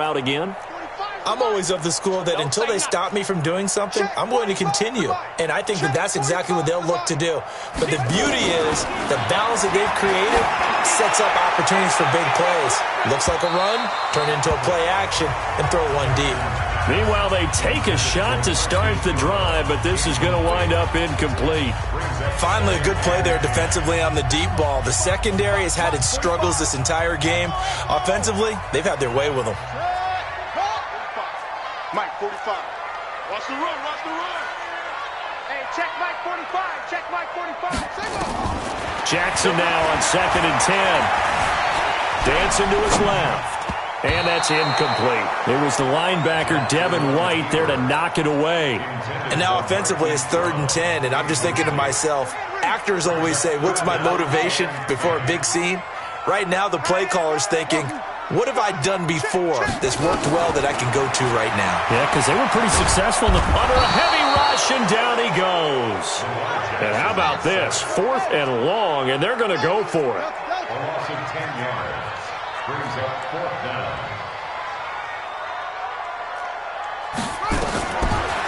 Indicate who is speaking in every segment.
Speaker 1: route again.
Speaker 2: I'm always of the school that until they stop me from doing something, I'm going to continue. And I think that that's exactly what they'll look to do. But the beauty is the balance that they've created sets up opportunities for big plays. Looks like a run, turn into a play action, and throw one deep.
Speaker 1: Meanwhile, they take a shot to start the drive, but this is going to wind up incomplete.
Speaker 2: Finally, a good play there defensively on the deep ball. The secondary has had its struggles this entire game. Offensively, they've had their way with them.
Speaker 3: Mike 45. Watch the run, watch the run. Hey, check Mike 45, check Mike 45.
Speaker 1: Jackson now on 2nd and 10. Dancing to his left. And that's incomplete. It was the linebacker, Devin White, there to knock it away.
Speaker 2: And now offensively, it's 3rd and 10, and I'm just thinking to myself, actors always say, what's my motivation before a big scene? Right now, the play caller's thinking, what have I done before that's worked well that I can go to right now?
Speaker 1: Yeah, because they were pretty successful under a heavy rush, and down he goes. And how about this? 4th and long, and they're going to go for it.
Speaker 4: Brings up 4th down.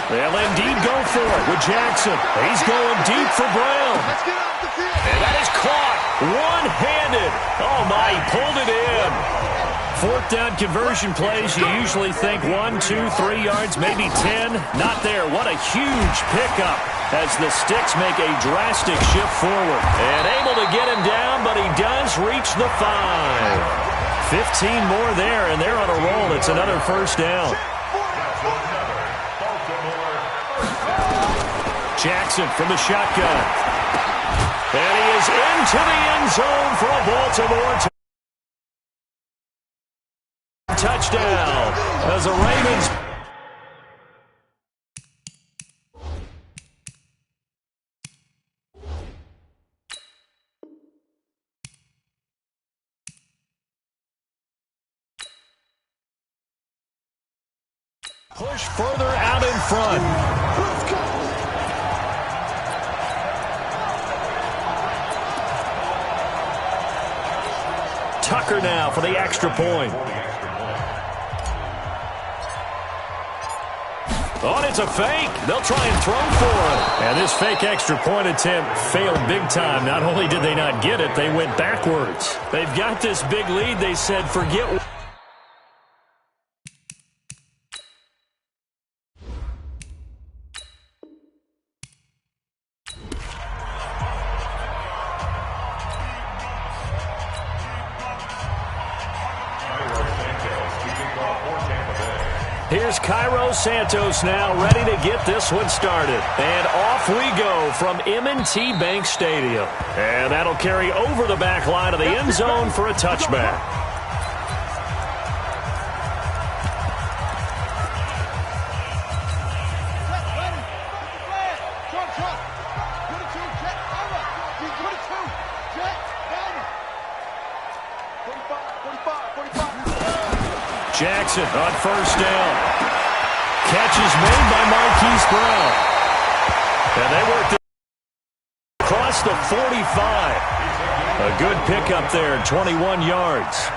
Speaker 1: They'll indeed go for it with Jackson. He's going deep for Brown. And that is caught one-handed. Oh, my, he pulled it in. 4th down conversion plays, you usually think 1, 2, 3 yards, maybe 10. Not there. What a huge pickup as the Sticks make a drastic shift forward. And able to get him down, but he does reach the 5. 15 more there, and they're on a roll. It's another 1st down. Jackson from the shotgun. And he is into the end zone for a Baltimore touchdown as the Ravens push further out in front. Tucker now for the extra point. Oh, and it's a fake. They'll try and throw for it. And this fake extra point attempt failed big time. Not only did they not get it, they went backwards. They've got this big lead. They said, forget. Here's Cairo Santos now ready to get this one started. And off we go from M&T Bank Stadium. And that'll carry over the back line of the end zone for a touchback. Jackson on 1st down. Catch is made by Marquise Brown. And they worked it across the 45. A good pickup there, 21 yards.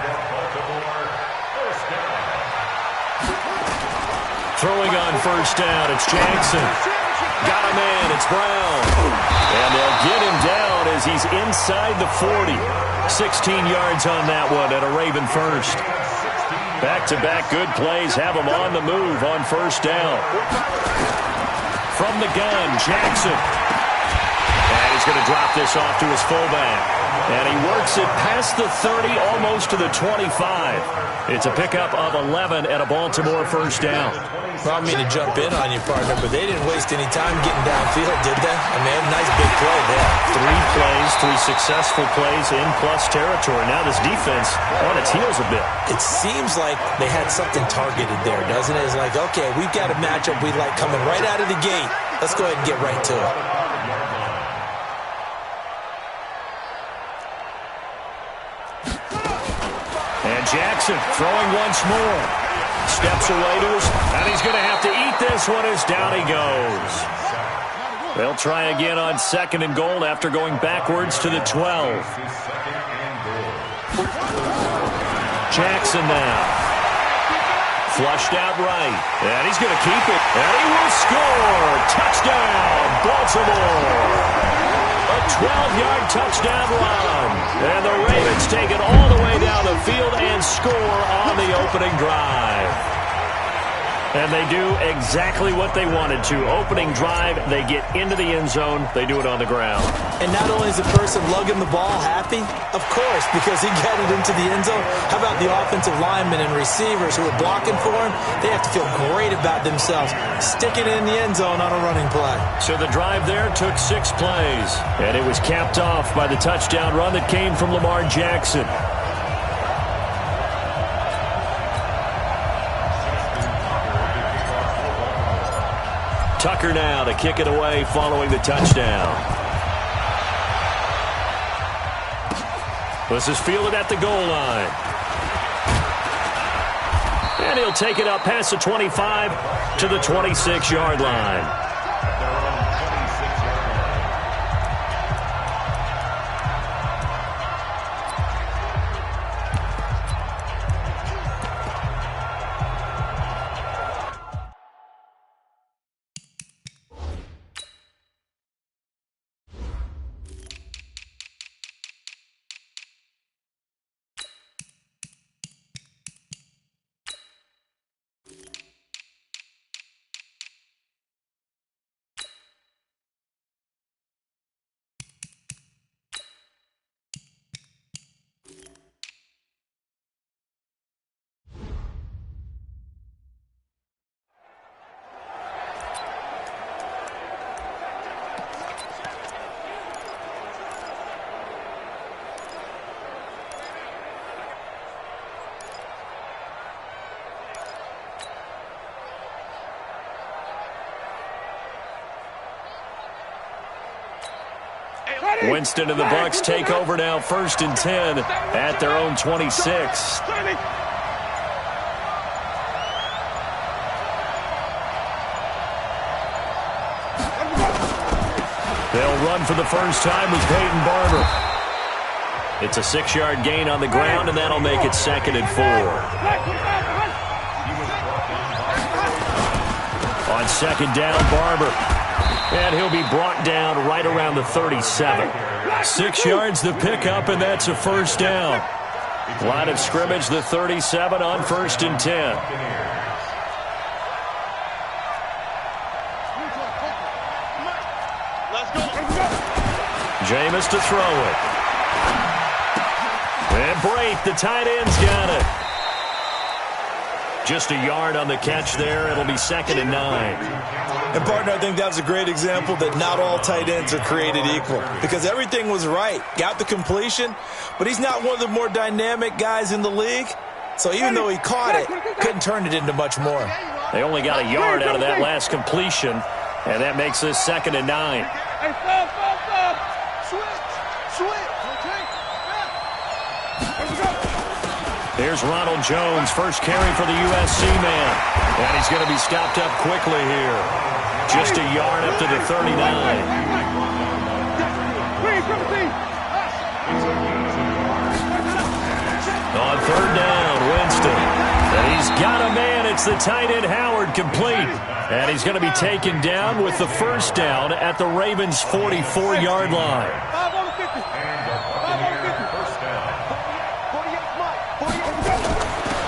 Speaker 1: Throwing on 1st down, it's Jackson. Got a man, it's Brown. And they'll get him down as he's inside the 40. 16 yards on that one and a Raven first. Back-to-back good plays have him on the move on 1st down. From the gun, Jackson. And he's going to drop this off to his fullback. And he works it past the 30, almost to the 25. It's a pickup of 11 and a Baltimore 1st down.
Speaker 2: Well, I mean to jump in on you, partner, but they didn't waste any time getting downfield, did they? I mean, a nice big play there.
Speaker 1: 3 plays, 3 successful plays in plus territory. Now this defense on its heels a bit.
Speaker 2: It seems like they had something targeted there, doesn't it? It's like, okay, we've got a matchup we like coming right out of the gate. Let's go ahead and get right to it.
Speaker 1: And Jackson throwing once more. Steps away to his, and he's going to have to eat this one as down he goes. They'll try again on 2nd and goal after going backwards to the 12. Jackson now. Flushed out right. And he's going to keep it. And he will score. Touchdown, Baltimore. A 12-yard touchdown run. And the Ravens take it all the way down the field and score on the opening drive. And they do exactly what they wanted to. Opening drive, they get into the end zone. They do it on the ground.
Speaker 2: And not only is the person lugging the ball happy, of course, because he got it into the end zone. How about the offensive linemen and receivers who are blocking for him? They have to feel great about themselves, sticking it in the end zone on a running play.
Speaker 1: So the drive there took 6 plays. And it was capped off by the touchdown run that came from Lamar Jackson. Tucker now to kick it away following the touchdown. This is fielded at the goal line. And he'll take it up past the 25 to the 26-yard line. Winston and the Bucs take over now, 1st and 10 at their own 26. They'll run for the first time with Peyton Barber. It's a 6-yard gain on the ground, and that'll make it 2nd and 4. On 2nd down, Barber. And he'll be brought down right around the 37. 6 yards the pickup, and that's a 1st down. Line of scrimmage, the 37 on 1st and 10. Jameis to throw it. And Brate, the tight end's got it. Just a yard on the catch there. It'll be 2nd and 9.
Speaker 2: And, partner, I think that's a great example that not all tight ends are created equal, because everything was right. Got the completion, but he's not one of the more dynamic guys in the league. So even though he caught it, couldn't turn it into much more.
Speaker 1: They only got a yard out of that last completion, and that makes this 2nd and 9.
Speaker 3: Hey, stop. Switch.
Speaker 1: Here's Ronald Jones, first carry for the USC man. And he's going to be stopped up quickly here. Just a yard up to the 39. On 3rd down, Winston. And he's got a man. It's the tight end Howard, complete. And he's going to be taken down with the 1st down at the Ravens' 44-yard line.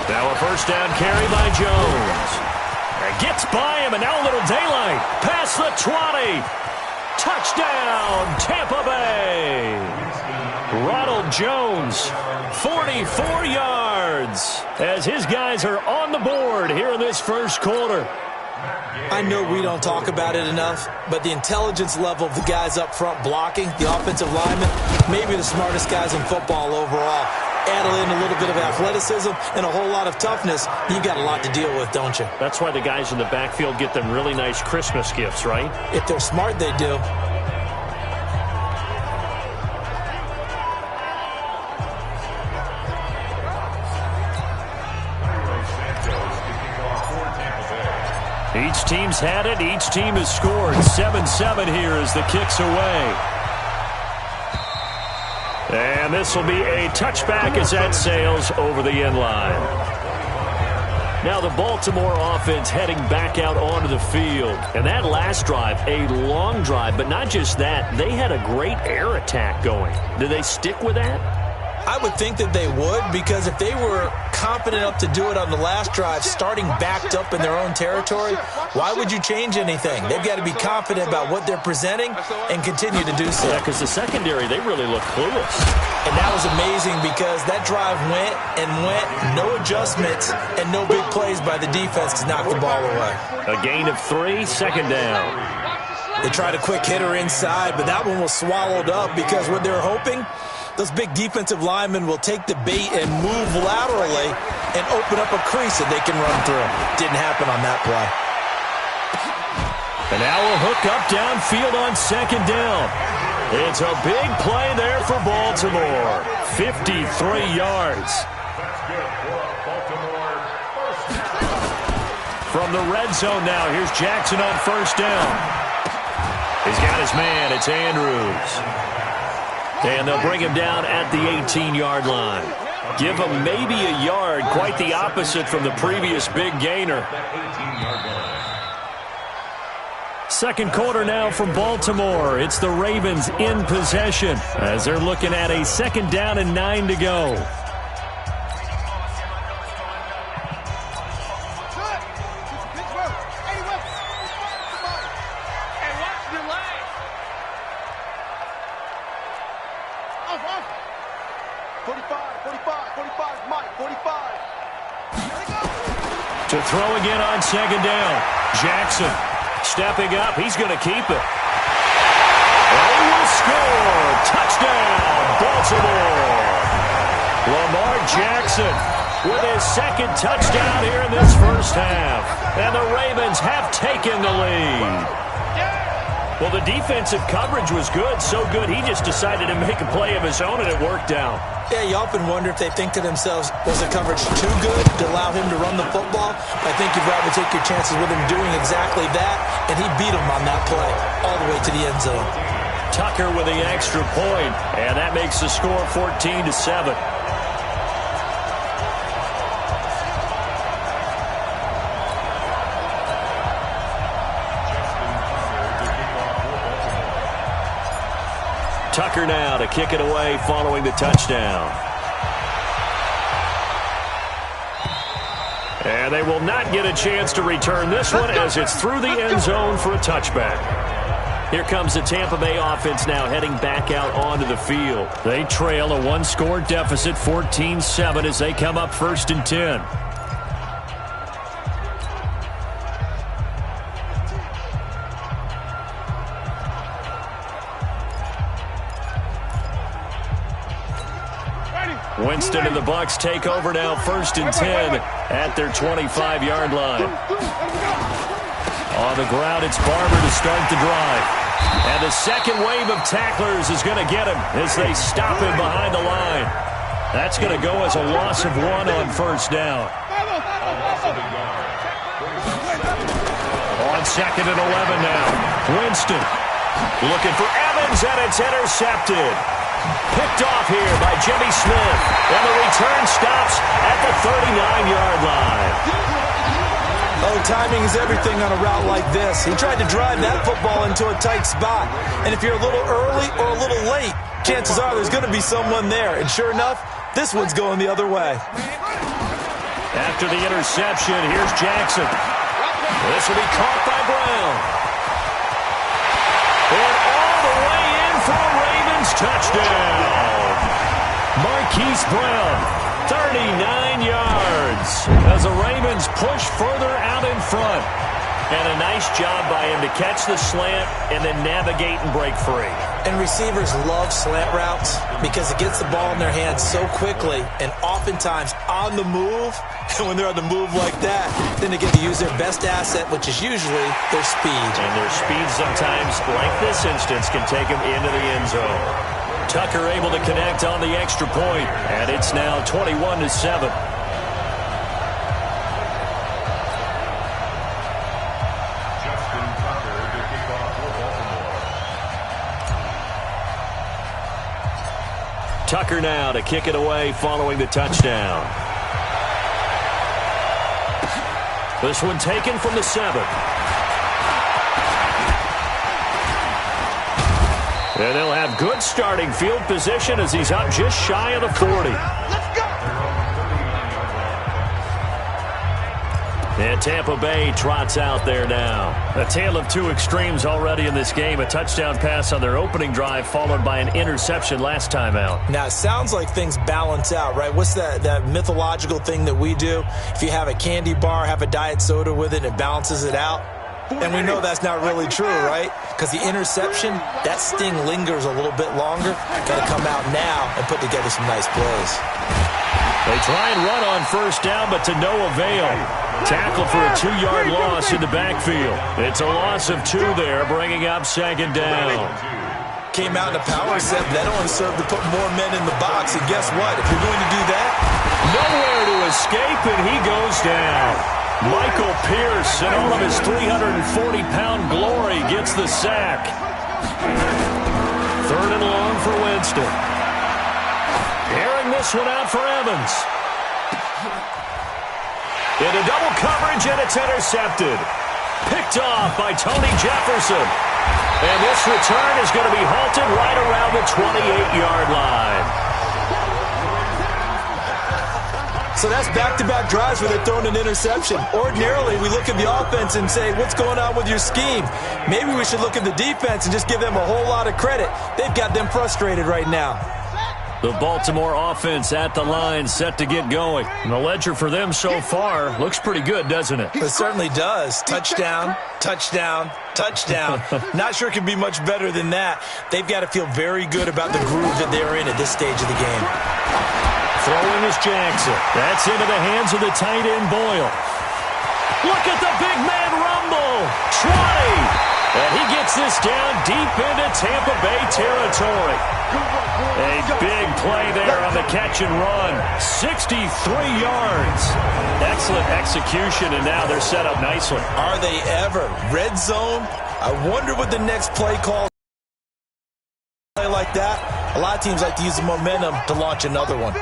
Speaker 1: Now a 1st down carry by Jones. Gets by him, and now a little daylight. Past the 20. Touchdown, Tampa Bay. Ronald Jones, 44 yards, as his guys are on the board here in this 1st quarter.
Speaker 2: I know we don't talk about it enough, but the intelligence level of the guys up front blocking, the offensive linemen, maybe the smartest guys in football overall. Add in a little bit of athleticism and a whole lot of toughness, you've got a lot to deal with, don't you?
Speaker 1: That's why the guys in the backfield get them really nice Christmas gifts, right?
Speaker 2: If they're smart, they do.
Speaker 1: Each team's had it. Each team has scored. 7-7 here as the kick's away. And this will be a touchback as that sails over the end line. Now the Baltimore offense heading back out onto the field. And that last drive, a long drive, but not just that. They had a great air attack going. Do they stick with that?
Speaker 2: I would think that they would, because if they were confident enough to do it on the last drive, starting backed up in their own territory, why would you change anything? They've got to be confident about what they're presenting and continue to do so.
Speaker 1: Yeah, because the secondary, they really look clueless.
Speaker 2: And that was amazing because that drive went and went, no adjustments, and no big plays by the defense to knock the ball away.
Speaker 1: A gain of 3, second down.
Speaker 2: They tried a quick hitter inside, but that one was swallowed up because what they were hoping, those big defensive linemen will take the bait and move laterally and open up a crease that they can run through. Didn't happen on that play.
Speaker 1: And now a hook up downfield on second down. It's a big play there for Baltimore. 53 yards. From the red zone now, here's Jackson on first down. He's got his man. It's Andrews. And they'll bring him down at the 18-yard line. Give him maybe a yard, quite the opposite from the previous big gainer. Second quarter now from Baltimore. It's the Ravens in possession as they're looking at a second down and 9 to go. To throw again on second down. Jackson stepping up. He's going to keep it. They will score. Touchdown, Baltimore. Lamar Jackson with his second touchdown here in this first half. And the Ravens have taken the lead. Well, the defensive coverage was good, so good he just decided to make a play of his own, and it worked out.
Speaker 2: Yeah, you often wonder if they think to themselves, was the coverage too good to allow him to run the football? I think you'd rather take your chances with him doing exactly that, and he beat him on that play all the way to the end zone.
Speaker 1: Tucker with the extra point, and that makes the score 14-7. Tucker now to kick it away following the touchdown. And they will not get a chance to return this one as it's through the end zone for a touchback. Here comes the Tampa Bay offense now heading back out onto the field. They trail a one-score deficit, 14-7, as they come up 1st and 10. Winston and the Bucs take over now, 1st and 10 at their 25-yard line. On the ground, it's Barber to start the drive. And the second wave of tacklers is going to get him as they stop him behind the line. That's going to go as a loss of 1 on 1st down. On 2nd and 11 now. Winston looking for Evans, and it's intercepted. Picked off here by Jimmy Smith. And the return stops at the 39-yard line.
Speaker 2: Oh, timing is everything on a route like this. He tried to drive that football into a tight spot. And if you're a little early or a little late, chances are there's going to be someone there. And sure enough, this one's going the other way.
Speaker 1: After the interception, here's Jackson. This will be caught by Brown. And all the way in for a Ravens touchdown. Marquise Brown, 39 yards as the Ravens push further out in front. And a nice job by him to catch the slant and then navigate and break free.
Speaker 2: And receivers love slant routes because it gets the ball in their hands so quickly and oftentimes on the move. And when they're on the move like that, then they get to use their best asset, which is usually their speed.
Speaker 1: And their speed sometimes, like this instance, can take them into the end zone. Tucker able to connect on the extra point, and it's now 21-7. Tucker now to kick it away following the touchdown. This one taken from the 7. And they'll have good starting field position as he's up just shy of the 40.
Speaker 3: Let's go!
Speaker 1: And Tampa Bay trots out there now. A tale of two extremes already in this game. A touchdown pass on their opening drive followed by an interception last time out.
Speaker 2: Now, it sounds like things balance out, right? What's that mythological thing that we do? If you have a candy bar, have a diet soda with it, it balances it out. And we know that's not really true, right? Because the interception, that sting lingers a little bit longer. Got to come out now and put together some nice plays.
Speaker 1: They try and run on first down, but to no avail. Tackle for a 2-yard loss in the backfield. It's a loss of 2 there, bringing up second down.
Speaker 2: Came out in a power set. That only served to put more men in the box. And guess what? If you're going to do that,
Speaker 1: nowhere to escape, and he goes down. Michael Pierce, in all of his 340-pound glory, gets the sack. 3rd and long for Winston. Airing this one out for Evans. Into double coverage, and it's intercepted. Picked off by Tony Jefferson. And this return is going to be halted right around the 28-yard line.
Speaker 2: so that's back-to-back drives where they're throwing an interception. Ordinarily, we look at the offense and say, what's going on with your scheme? Maybe we should look at the defense and just give them a whole lot of credit. They've got them frustrated right now.
Speaker 1: The Baltimore offense at the line, set to get going. And the ledger for them so far looks pretty good, doesn't it?
Speaker 2: It certainly does. Touchdown, touchdown, touchdown. Not sure it can be much better than that. They've got to feel very good about the groove that they're in at this stage of the game.
Speaker 1: Throwing is Jackson. That's into the hands of the tight end, Boyle. Look at the big man rumble. 20. And he gets this down deep into Tampa Bay territory. A big play there on the catch and run. 63 yards. Excellent execution, and now they're set up nicely.
Speaker 2: Are they ever? Red zone? I wonder what the next play call play like that. A lot of teams like to use the momentum to launch another one.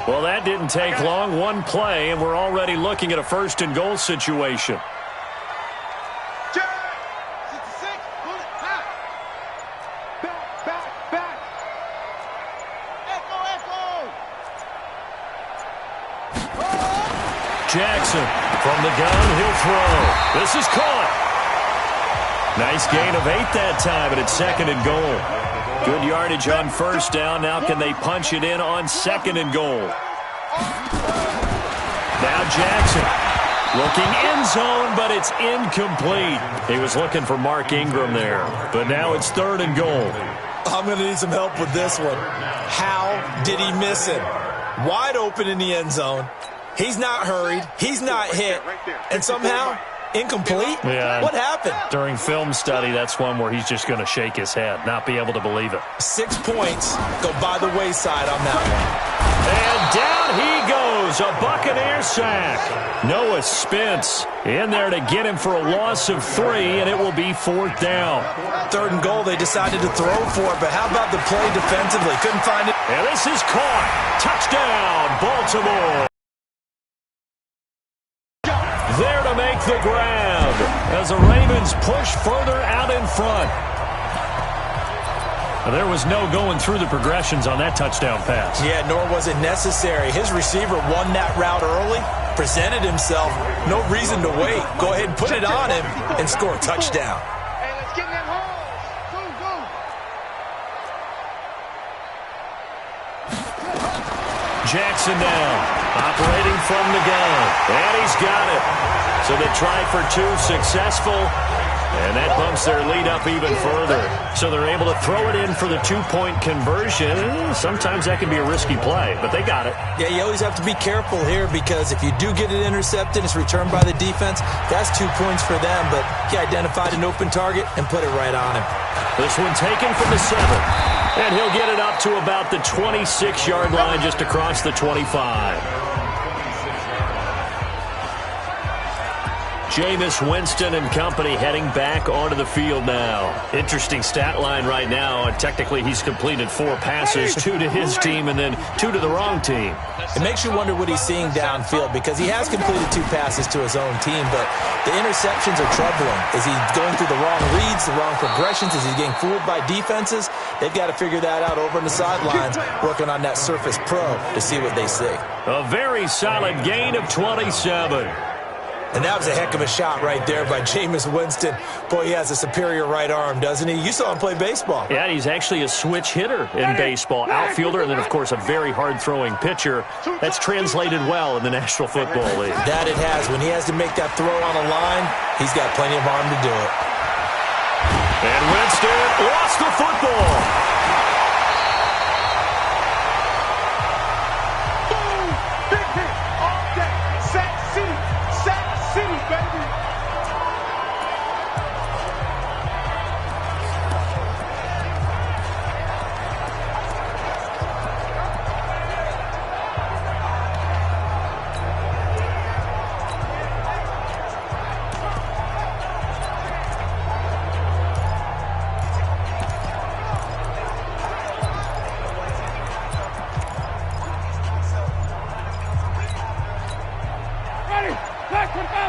Speaker 1: Well, that didn't take long. One play, and we're already looking at a 1st and goal situation. Jackson from the gun, he'll throw. This is caught. Nice gain of 8 that time, and it's 2nd and goal. Good yardage on 1st down. Now can they punch it in on 2nd and goal? Now Jackson looking end zone, but it's incomplete. He was looking for Mark Ingram there, but now it's 3rd and goal.
Speaker 2: I'm going to need some help with this one. How did he miss him? Wide open in the end zone. He's not hurried. He's not hit. And somehow, incomplete?
Speaker 1: Yeah.
Speaker 2: What happened?
Speaker 1: During film study, that's one where he's just going to shake his head, not be able to believe it.
Speaker 2: 6 points go by the wayside on that one.
Speaker 1: And down he goes, a Buccaneer sack. Noah Spence in there to get him for a loss of 3, and it will be 4th down.
Speaker 2: 3rd and goal, they decided to throw for it, but how about the play defensively? Couldn't find it.
Speaker 1: And this is caught. Touchdown, Baltimore. There to make the grab as the Ravens push further out in front. There was no going through the progressions on that touchdown pass.
Speaker 2: Yeah, nor was it necessary. His receiver won that route early, presented himself. No reason to wait. Go ahead and put it on him and score a touchdown.
Speaker 3: Hey, let's get in that hole. Go.
Speaker 1: Jackson now, operating from the gun, and he's got it. So they tried for 2, successful, and that bumps their lead up even further. So they're able to throw it in for the 2-point conversion. Sometimes that can be a risky play, but they got it.
Speaker 2: Yeah, you always have to be careful here because if you do get it intercepted, it's returned by the defense. That's 2 points for them, but he identified an open target and put it right on him.
Speaker 1: This one taken from the 7. And he'll get it up to about the 26-yard line, just across the 25. Jameis Winston and company heading back onto the field now. Interesting stat line right now. Technically, he's completed 4 passes, 2 to his team and then 2 to the wrong team.
Speaker 2: It makes you wonder what he's seeing downfield because he has completed 2 passes to his own team, but the interceptions are troubling. Is he going through the wrong reads, the wrong progressions? Is he getting fooled by defenses? They've got to figure that out over on the sidelines, working on that Surface Pro to see what they see.
Speaker 1: A very solid gain of 27.
Speaker 2: And that was a heck of a shot right there by Jameis Winston. Boy, he has a superior right arm, doesn't he? You saw him play baseball.
Speaker 1: Yeah, he's actually a switch hitter in baseball. Outfielder, and then, of course, a very hard-throwing pitcher. That's translated well in the National Football League.
Speaker 2: That it has. When he has to make that throw on a line, he's got plenty of arm to do it.
Speaker 1: And Winston lost the football.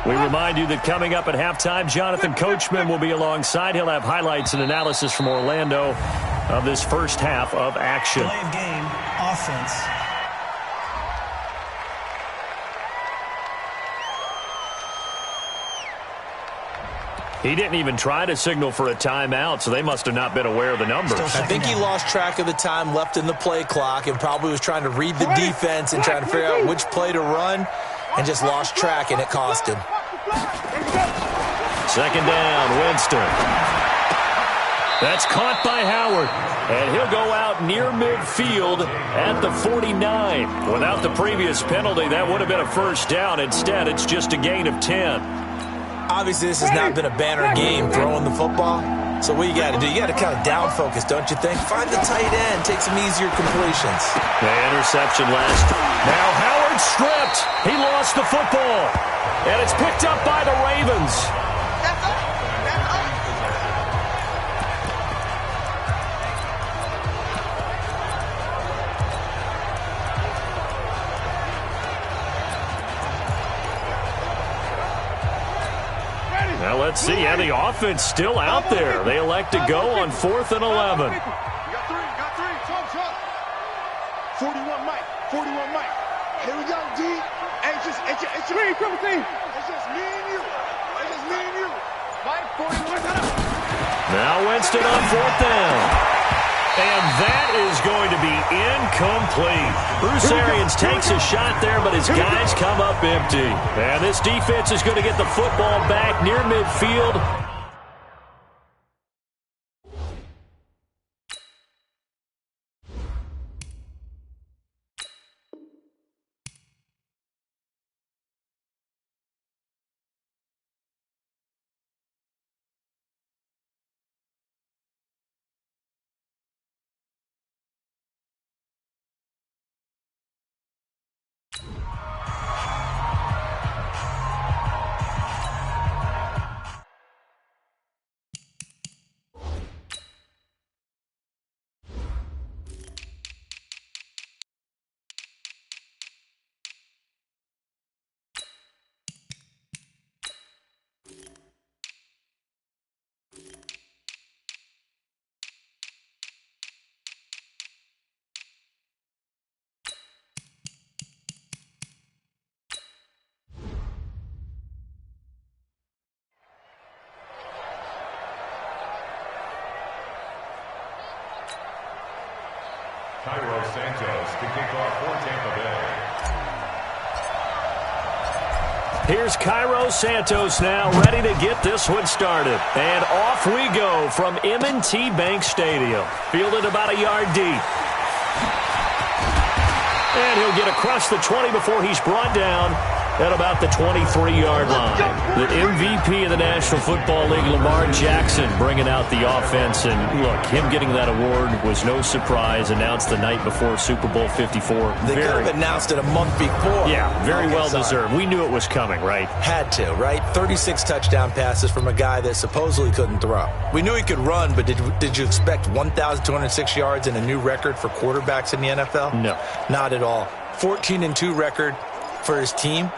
Speaker 1: We remind you that coming up at halftime, Jonathan Coachman will be alongside. He'll have highlights and analysis from Orlando of this first half of action.
Speaker 5: Delay of game, offense.
Speaker 1: He didn't even try to signal for a timeout, so they must have not been aware of the numbers.
Speaker 2: I think he lost track of the time left in the play clock and probably was trying to read the defense and trying to figure out which play to run and just lost track, and it cost him.
Speaker 1: Second down, Winston. That's caught by Howard, and he'll go out near midfield at the 49. Without the previous penalty, that would have been a first down. Instead, it's just a gain of 10.
Speaker 2: Obviously, this has not been a banner game throwing the football. So what you got to do, you got to kind of down focus, don't you think? Find the tight end, take some easier completions.
Speaker 1: The interception last. Now Howard stripped. He lost the football. And it's picked up by the Ravens. Now let's see. Yeah, the offense still out there. They elect to go on 4th and 11.
Speaker 3: You got three. Talk. 41 Mike. Here we go, D. Hey, it's just me, triple team. It's just me and you. Mike, 41.
Speaker 1: Now Winston on 4th down. And that is going to be incomplete. Bruce Arians takes a shot there, but his guys come up empty. And this defense is going to get the football back near midfield.
Speaker 4: Cairo Santos to kick off for Tampa Bay.
Speaker 1: Here's Cairo Santos now, ready to get this one started. And off we go from M&T Bank Stadium. Fielded about a yard deep. And he'll get across the 20 before he's brought down at about the 23-yard line. The MVP of the National Football League, Lamar Jackson, bringing out the offense. And, look, him getting that award was no surprise. Announced the night before Super Bowl 54.
Speaker 2: They could have announced it a month before.
Speaker 1: Yeah, very well deserved. We knew it was coming, right?
Speaker 2: Had to, right? 36 touchdown passes from a guy that supposedly couldn't throw. We knew he could run, but did you expect 1,206 yards and a new record for quarterbacks in the NFL?
Speaker 1: No.
Speaker 2: Not at all. 14-2 record for his team.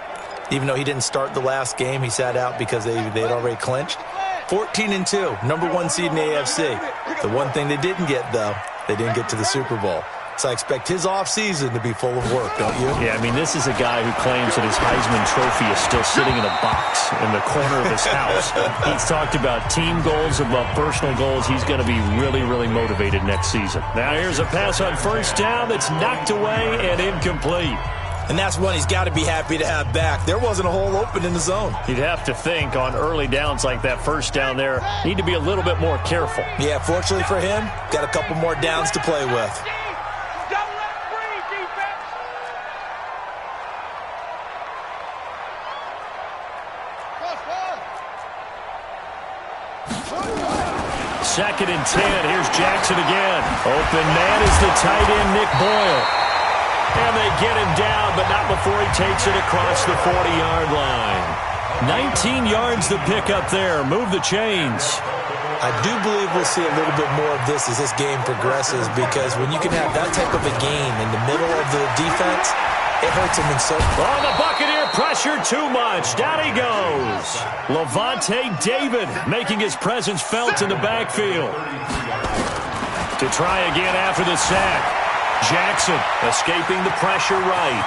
Speaker 2: Even though he didn't start the last game, he sat out because they had already clinched. 14-2, number one seed in the AFC. The one thing they didn't get, though, they didn't get to the Super Bowl. So I expect his offseason to be full of work, don't you?
Speaker 1: Yeah, I mean, this is a guy who claims that his Heisman Trophy is still sitting in a box in the corner of his house. He's talked about team goals, about personal goals. He's going to be really, really motivated next season. Now here's a pass on first down that's knocked away and incomplete.
Speaker 2: And that's one he's got to be happy to have back. There wasn't a hole open in the zone.
Speaker 1: You'd have to think on early downs like that first down there, need to be a little bit more careful.
Speaker 2: Yeah, fortunately for him, got a couple more downs to play with.
Speaker 1: Second and 10. Here's Jackson again. Open man is the tight end, Nick Boyle. And they get him down, but not before he takes it across the 40-yard line. 19 yards to pick up there. Move the chains.
Speaker 2: I do believe we'll see a little bit more of this as this game progresses, because when you can have that type of a game in the middle of the defense, it hurts him in so.
Speaker 1: Oh, the Buccaneer pressure too much. Down he goes. Levante David making his presence felt in the backfield. To try again after the sack. Jackson escaping the pressure right.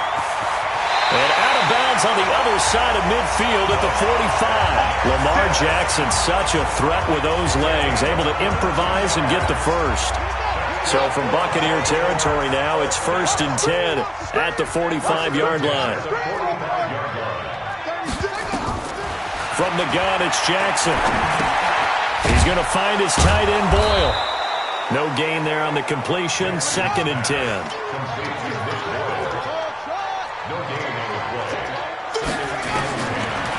Speaker 1: And out of bounds on the other side of midfield at the 45. Lamar Jackson, such a threat with those legs, able to improvise and get the first. So from Buccaneer territory now, it's 1st and 10 at the 45-yard line. From the gun, it's Jackson. He's going to find his tight end, Boyle. No gain there on the completion. 2nd and 10.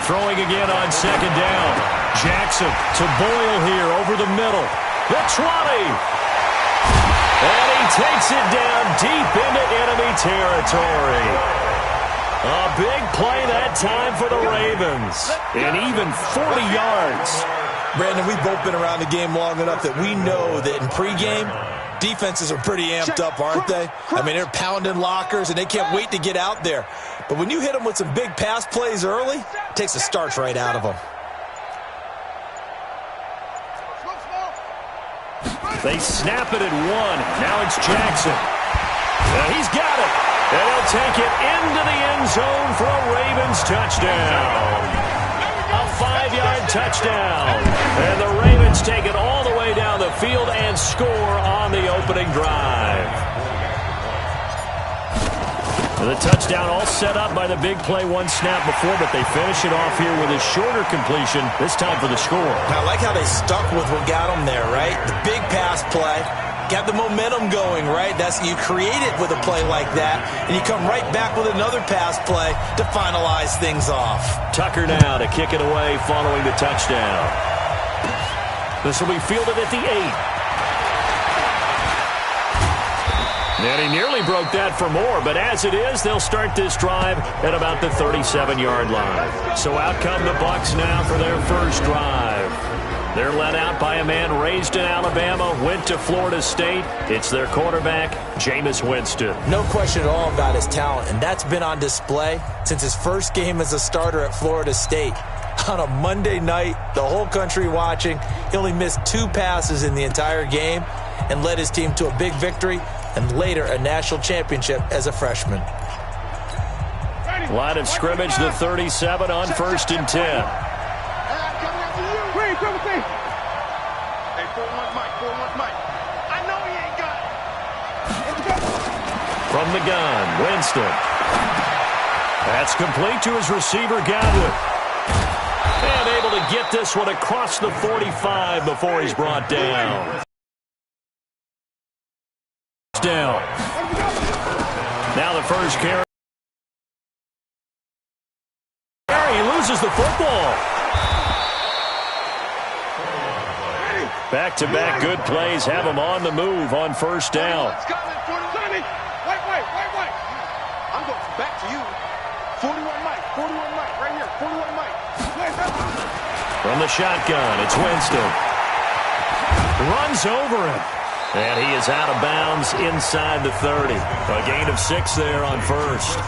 Speaker 1: Throwing again on 2nd down. Jackson to Boyle here over the middle. The 20. And he takes it down deep into enemy territory. A big play that time for the Ravens. And even 40 yards.
Speaker 2: Brandon, we've both been around the game long enough that we know that in pregame, defenses are pretty amped up, aren't they? I mean, they're pounding lockers, and they can't wait to get out there. But when you hit them with some big pass plays early, it takes the starch right out of them.
Speaker 1: They snap it at 1. Now it's Jackson. He's got it. And he'll take it into the end zone for a Ravens touchdown. A 5-yard touchdown. And the Ravens take it all the way down the field and score on the opening drive. The touchdown all set up by the big play one snap before, but they finish it off here with a shorter completion, this time for the score.
Speaker 2: I like how they stuck with what got them there, right? The big pass play. Got the momentum going, right? You create it with a play like that, and you come right back with another pass play to finalize things off.
Speaker 1: Tucker now to kick it away following the touchdown. This will be fielded at the 8. And he nearly broke that for more, but as it is, they'll start this drive at about the 37-yard line. So out come the Bucs now for their first drive. They're led out by a man raised in Alabama, went to Florida State. It's their quarterback, Jameis Winston.
Speaker 2: No question at all about his talent, and that's been on display since his first game as a starter at Florida State. On a Monday night, the whole country watching, he only missed 2 passes in the entire game and led his team to a big victory and later a national championship as a freshman.
Speaker 1: Line of scrimmage, the 37 on 1st and 10. From the gun, Winston. That's complete to his receiver, Godwin. And able to get this one across the 45 before he's brought down. Down. Now the first carry. He loses the football. Back-to-back good plays have him on the move on first down.
Speaker 3: Wait. I'm going back to you. 41 Mike, right here, 41 Mike.
Speaker 1: From the shotgun, it's Winston. Runs over him. And he is out of bounds inside the 30. A gain of 6 there on first.
Speaker 4: Out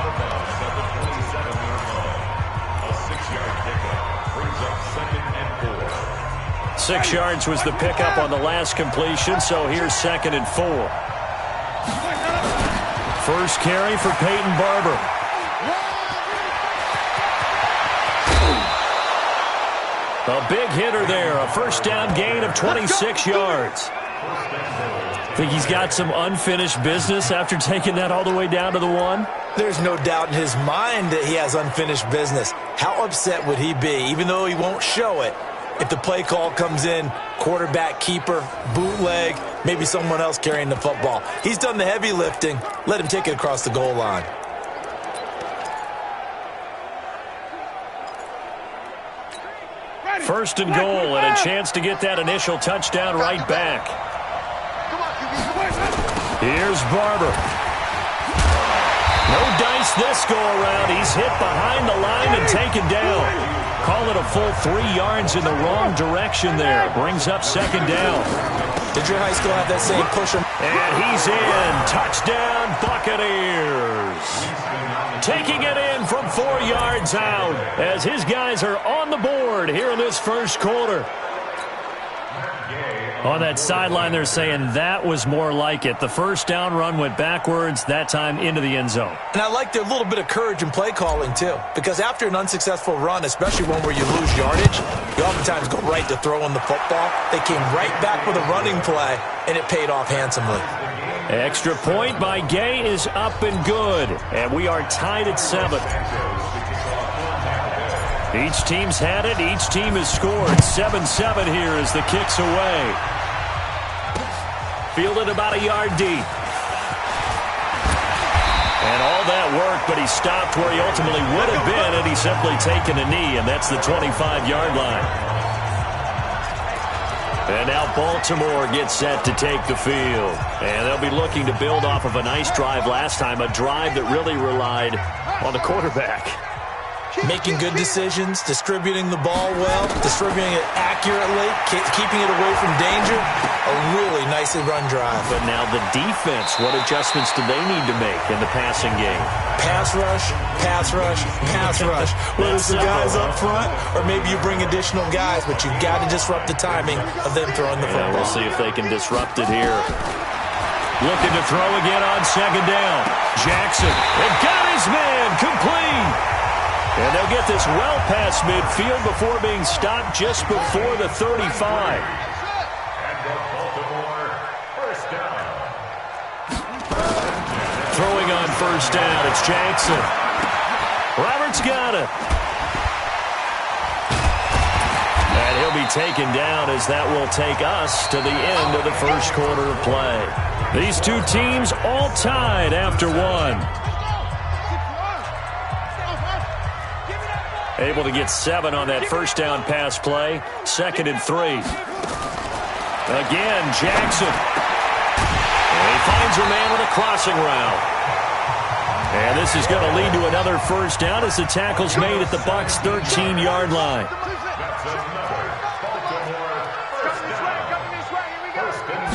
Speaker 4: of bounds at the 27-yard line. A 6-yard pickup brings up 2nd and 4.
Speaker 1: 6 yards was the pickup on the last completion, so here's 2nd and 4. First carry for Peyton Barber. A big hitter there, a first down gain of 26 yards. Think he's got some unfinished business after taking that all the way down to the 1?
Speaker 2: There's no doubt in his mind that he has unfinished business. How upset would he be, even though he won't show it, if the play call comes in, quarterback keeper, bootleg, maybe someone else carrying the football. He's done the heavy lifting. Let him take it across the goal line.
Speaker 1: First and goal, and a chance to get that initial touchdown right back. Here's Barber. No dice this go-around. He's hit behind the line and taken down. Call it a full 3 yards in the wrong direction there. Brings up 2nd down.
Speaker 2: Did your high school have that same pusher?
Speaker 1: And he's in. Touchdown, Buccaneers. Taking it in from 4 yards out as his guys are on the board here in this first quarter. On that sideline, they're saying that was more like it. The first down run went backwards, that time into the end zone.
Speaker 2: And I like their little bit of courage in play calling, too. Because after an unsuccessful run, especially one where you lose yardage, you oftentimes go right to throwing the football. They came right back with a running play, and it paid off handsomely.
Speaker 1: Extra point by Gay is up and good. And we are tied at 7. Each team's had it. Each team has scored. 7-7 here as the kick's away. Fielded about a yard deep. And all that work, but he stopped where he ultimately would have been had he simply taken a knee, and that's the 25-yard line. And now Baltimore gets set to take the field. And they'll be looking to build off of a nice drive last time, a drive that really relied on the quarterback.
Speaker 2: Making good decisions, distributing the ball well, distributing it accurately, keeping it away from danger. A really nicely run drive.
Speaker 1: But now the defense, what adjustments do they need to make in the passing game?
Speaker 2: Pass rush, pass rush, pass rush. Whether it's the guys up front or maybe you bring additional guys, but you've got to disrupt the timing of them throwing the football.
Speaker 1: We'll see if they can disrupt it here. Looking to throw again on 2nd down. Jackson, they've got his man, complete. And they'll get this well past midfield before being stopped just before the 35.
Speaker 4: And the Baltimore first down.
Speaker 1: Throwing on first down, it's Jackson. Roberts got it. And he'll be taken down as that will take us to the end of the first quarter of play. These two teams all tied after 1. Able to get 7 on that first down pass play. 2nd and 3. Again, Jackson. And he finds a man with a crossing route. And this is going to lead to another first down as the tackle's made at the Bucs' 13-yard line.
Speaker 4: That's another Baltimore first down.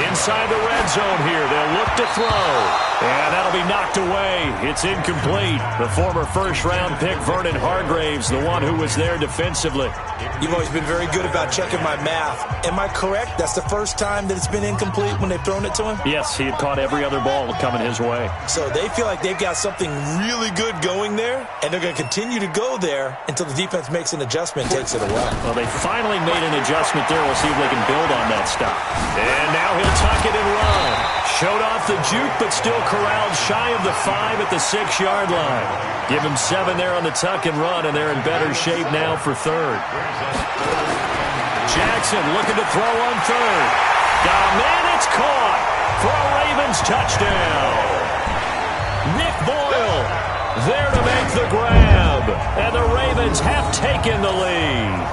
Speaker 1: Inside the red zone here, they'll look to throw. And that'll be knocked away. It's incomplete. The former first-round pick, Vernon Hargraves, the one who was there defensively.
Speaker 2: You've always been very good about checking my math. Am I correct? That's the first time that it's been incomplete when they've thrown it to him?
Speaker 1: Yes, he had caught every other ball coming his way.
Speaker 2: So they feel like they've got something really good going there, and they're going to continue to go there until the defense makes an adjustment and takes it away.
Speaker 1: Well, they finally made an adjustment there. We'll see if they can build on that stop. And now he'll tuck it and run. Showed off the juke, but still corralled shy of the 5 at the 6-yard line. Give him 7 there on the tuck and run, and they're in better shape now for 3rd. Jackson looking to throw on 3rd. Got a man, it's caught for a Ravens touchdown. Nick Boyle there to make the grab. Dolphins have taken the lead.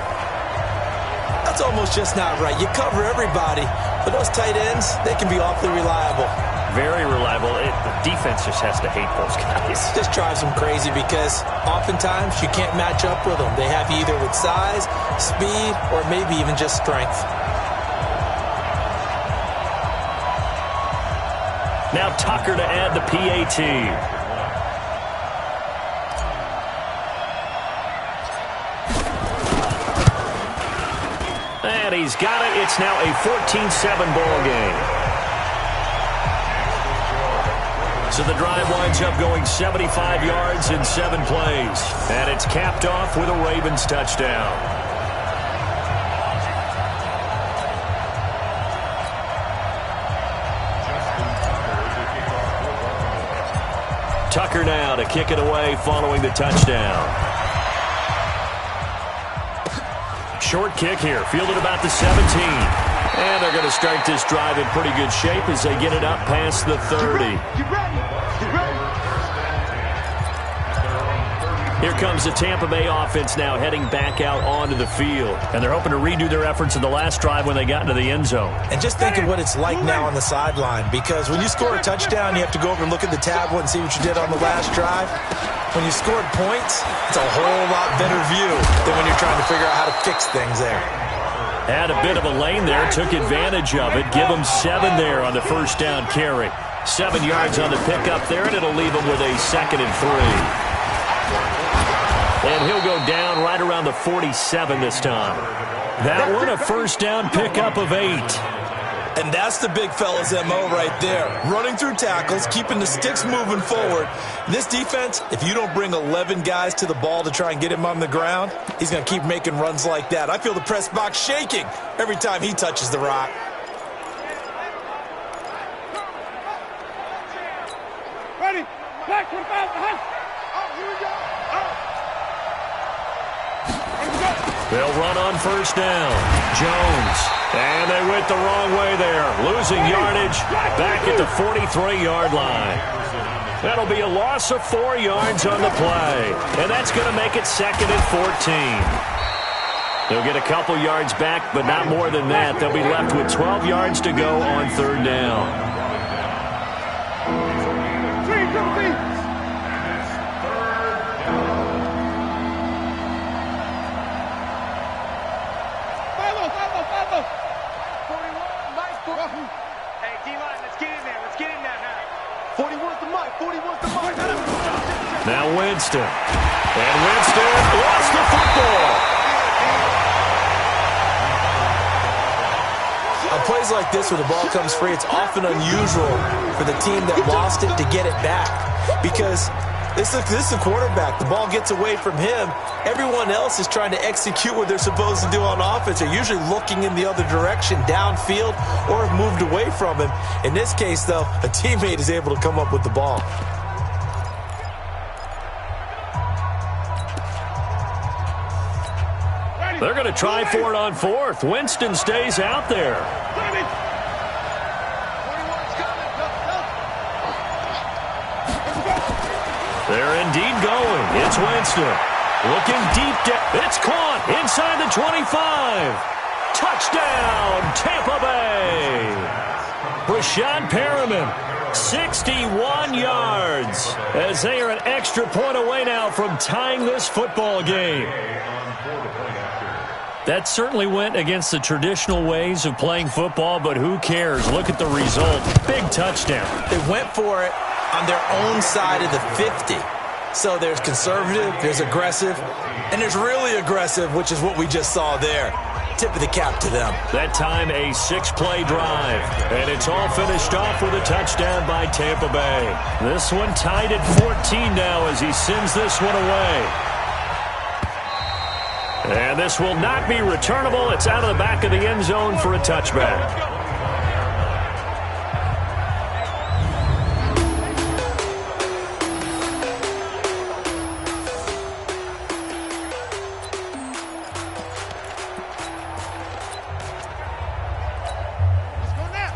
Speaker 2: That's almost just not right. You cover everybody, but those tight ends, they can be awfully reliable.
Speaker 1: Very reliable. The defense just has to hate those guys.
Speaker 2: Just drives them crazy because oftentimes you can't match up with them. They have you either with size, speed, or maybe even just strength.
Speaker 1: Now Tucker to add the PAT. And he's got it. It's now a 14-7 ball game. So the drive winds up going 75 yards in 7 plays. And it's capped off with a Ravens touchdown. Tucker now to kick it away following the touchdown. Short kick here, fielded about the 17. And they're going to start this drive in pretty good shape as they get it up past the 30.
Speaker 3: Get ready.
Speaker 1: Here comes the Tampa Bay offense now heading back out onto the field. And they're hoping to redo their efforts in the last drive when they got into the end zone.
Speaker 2: And just think of what it's like now on the sideline, because when you score a touchdown, you have to go over and look at the tablet and see what you did on the last drive. When you scored points, it's a whole lot better view than when you're trying to figure out how to fix things there.
Speaker 1: Had a bit of a lane there, took advantage of it. Give them 7 there on the first down carry. 7 yards on the pickup there, and it'll leave them with a 2nd and 3. And he'll go down right around the 47 this time. That one, a first down pickup of 8.
Speaker 2: And that's the big fella's MO right there. Running through tackles, keeping the sticks moving forward. This defense, if you don't bring 11 guys to the ball to try and get him on the ground, he's going to keep making runs like that. I feel the press box shaking every time he touches the rock.
Speaker 3: Ready. Black 25 behind. Oh, here we go.
Speaker 1: They'll run on first down. Jones. And they went the wrong way there. Losing yardage back at the 43-yard line. That'll be a loss of 4 yards on the play. And that's going to make it 2nd and 14. They'll get a couple yards back, but not more than that. They'll be left with 12 yards to go on 3rd down.
Speaker 3: Hey, D-line, let's get in there. Let's get in there now. 41's the mic. 41's the mic.
Speaker 1: Now Winston. And Winston lost the football.
Speaker 2: On plays like this where the ball comes free, it's often unusual for the team that lost it to get it back. Because this is a quarterback. The ball gets away from him. Everyone else is trying to execute what they're supposed to do on offense. They're usually looking in the other direction, downfield, or have moved away from him. In this case, though, a teammate is able to come up with the ball.
Speaker 1: They're going to try for it on 4th. Winston stays out there. They're indeed going. It's Winston. Looking deep. It's caught inside the 25. Touchdown, Tampa Bay. Brashad Perriman, 61 yards. As they are an extra point away now from tying this football game. That certainly went against the traditional ways of playing football, but who cares? Look at the result. Big touchdown.
Speaker 2: They went for it on their own side of the 50. So there's conservative, there's aggressive, and there's really aggressive, which is what we just saw there. Tip of the cap to them.
Speaker 1: That time a 6-play drive, and it's all finished off with a touchdown by Tampa Bay. This one tied at 14 now as he sends this one away. And this will not be returnable. It's out of the back of the end zone for a touchback.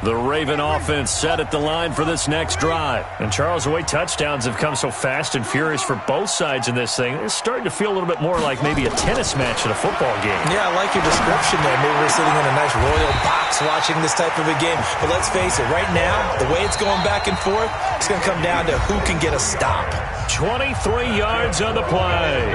Speaker 1: The Raven offense set at the line for this next drive. And Charles, the way touchdowns have come so fast and furious for both sides in this thing, it's starting to feel a little bit more like maybe a tennis match at a football game.
Speaker 2: Yeah, I like your description there. Maybe we're sitting in a nice royal box watching this type of a game. But let's face it, right now, the way it's going back and forth, it's going to come down to who can get a stop.
Speaker 1: 23 yards on the play.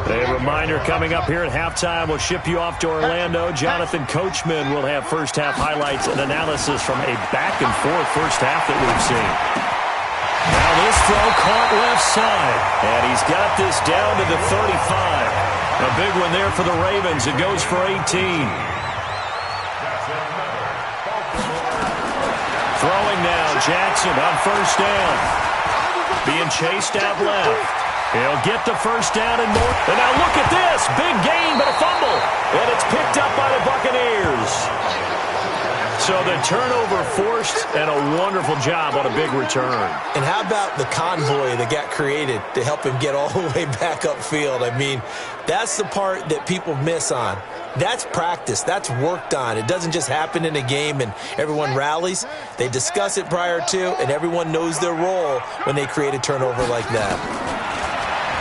Speaker 1: A reminder coming up here at halftime, we'll ship you off to Orlando. Jonathan Coachman will have first-half highlights and analysis from a back-and-forth first half that we've seen. Now this throw caught left side, and he's got this down to the 35. A big one there for the Ravens. It goes for 18. Throwing now, Jackson on first down. Being chased out left. He'll get the first down and more. And now look at this. Big gain, but a fumble. And it's picked up by the Buccaneers. So the turnover forced, and a wonderful job on a big return.
Speaker 2: And how about the convoy that got created to help him get all the way back upfield? I mean, that's the part that people miss on. That's practice. That's worked on. It doesn't just happen in a game and everyone rallies. They discuss it prior to, and everyone knows their role when they create a turnover like that.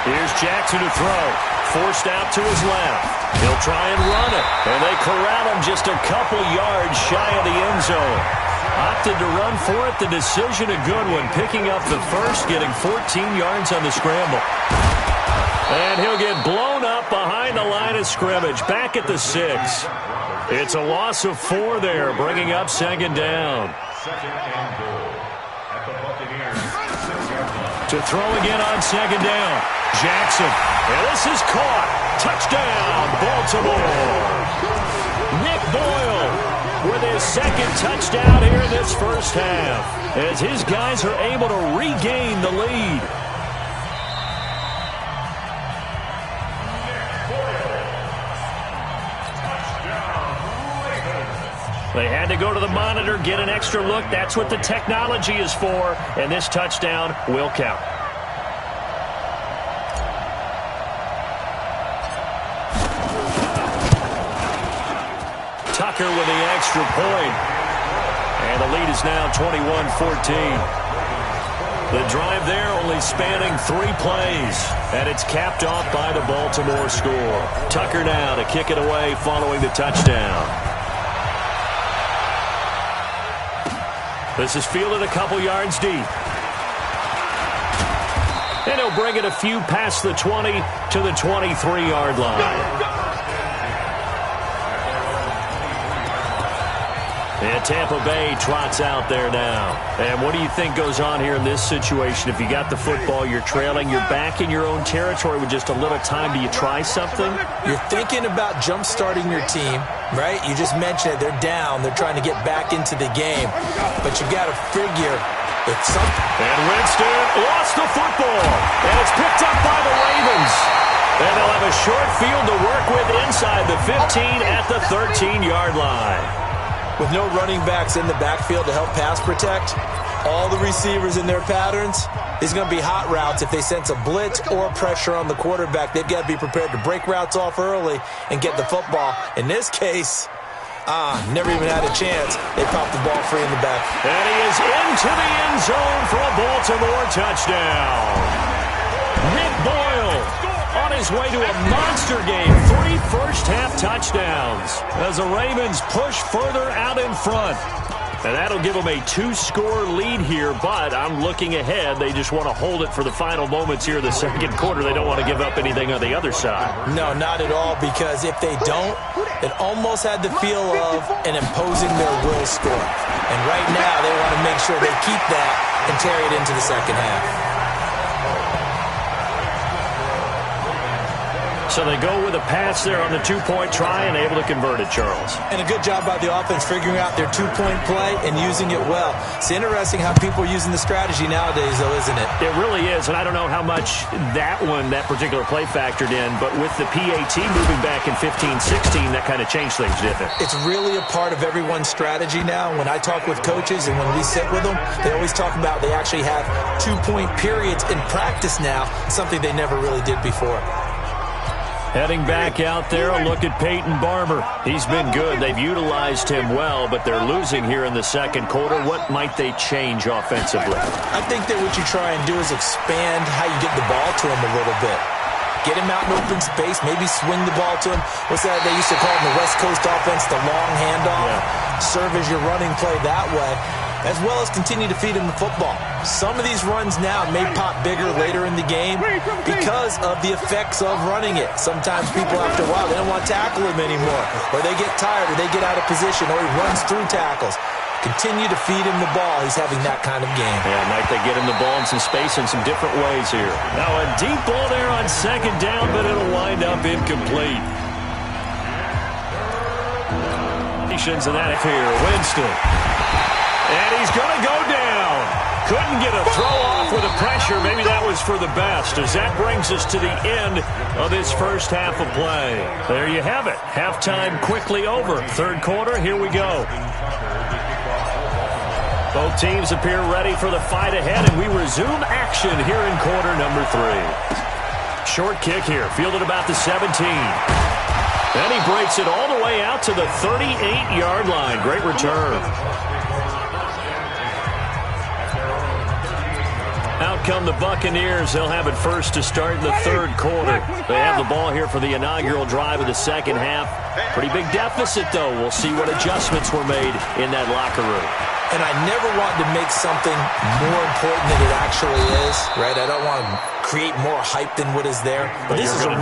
Speaker 1: Here's Jackson to throw. Forced out to his left. He'll try and run it. And they corral him just a couple yards shy of the end zone. Opted to run for it. The decision a good one. Picking up the first, getting 14 yards on the scramble. And he'll get blown up behind the line of scrimmage. Back at the 6. It's a loss of 4 there, bringing up second down.
Speaker 4: Second and goal at the Buccaneers 6-yard line.
Speaker 1: To throw again on second down. Jackson. And this is caught. Touchdown, Baltimore. Nick Boyle with his second touchdown here in this first half, as his guys are able to regain the lead. They had to go to the monitor, get an extra look. That's what the technology is for, and this touchdown will count. Tucker with the extra point. And the lead is now 21-14. The drive there only spanning 3 plays. And it's capped off by the Baltimore score. Tucker now to kick it away following the touchdown. This is fielded a couple yards deep. And he'll bring it a few past the 20 to the 23-yard line. And Tampa Bay trots out there now. And what do you think goes on here in this situation? If you got the football, you're trailing, you're back in your own territory with just a little time. Do you try something?
Speaker 2: You're thinking about jump-starting your team, right? You just mentioned it. They're down. They're trying to get back into the game. But you got to figure it's something.
Speaker 1: And Winston lost the football. And it's picked up by the Ravens. And they'll have a short field to work with inside the 15 at the 13-yard line.
Speaker 2: With no running backs in the backfield to help pass protect, all the receivers in their patterns, it's going to be hot routes. If they sense a blitz or pressure on the quarterback, they've got to be prepared to break routes off early and get the football. In this case, never even had a chance. They popped the ball free in the back.
Speaker 1: And he is into the end zone for a Baltimore touchdown. Nick Boyle on his way to a monster game. 3 first-half touchdowns as the Ravens push further out in front. And that'll give them a 2-score lead here, but I'm looking ahead. They just want to hold it for the final moments here in the second quarter. They don't want to give up anything on the other side.
Speaker 2: No, not at all, because if they don't, it almost had the feel of an imposing their will score. And right now, they want to make sure they keep that and carry it into the second half.
Speaker 1: So they go with a pass there on the 2-point try and able to convert it, Charles.
Speaker 2: And a good job by the offense figuring out their 2-point play and using it well. It's interesting how people are using the strategy nowadays, though, isn't it?
Speaker 1: It really is, and I don't know how much that particular play factored in, but with the PAT moving back in 15-16, that kind of changed things, didn't it?
Speaker 2: It's really a part of everyone's strategy now. When I talk with coaches and when we sit with them, they always talk about they actually have 2-point periods in practice now, something they never really did before.
Speaker 1: Heading back out there, a look at Peyton Barber. He's been good. They've utilized him well, but they're losing here in the second quarter. What might they change offensively?
Speaker 2: I think that what you try and do is expand how you get the ball to him a little bit. Get him out in open space, maybe swing the ball to him. What's that they used to call in the West Coast offense, the long handoff? Yeah. Serve as your running play that way, as well as continue to feed him the football. Some of these runs now may pop bigger later in the game because of the effects of running it. Sometimes people, after a while, they don't want to tackle him anymore, or they get tired, or they get out of position, or he runs through tackles. Continue to feed him the ball. He's having that kind of game.
Speaker 1: Yeah, might they get him the ball in some space in some different ways here. Now a deep ball there on second down, but it'll wind up incomplete. And that here, Winston. And he's going to go down. Couldn't get a throw off with the pressure. Maybe that was for the best, as that brings us to the end of this first half of play. There you have it. Halftime quickly over. Third quarter, here we go. Both teams appear ready for the fight ahead, and we resume action here in quarter number 3. Short kick here, fielded about the 17. Then he breaks it all the way out to the 38-yard line. Great return. Out come the Buccaneers. They'll have it first to start in the third quarter. They have the ball here for the inaugural drive of the second half. Pretty big deficit, though. We'll see what adjustments were made in that locker room.
Speaker 2: And I never want to make something more important than it actually is, right? I don't want to create more hype than what is there. But this is I'm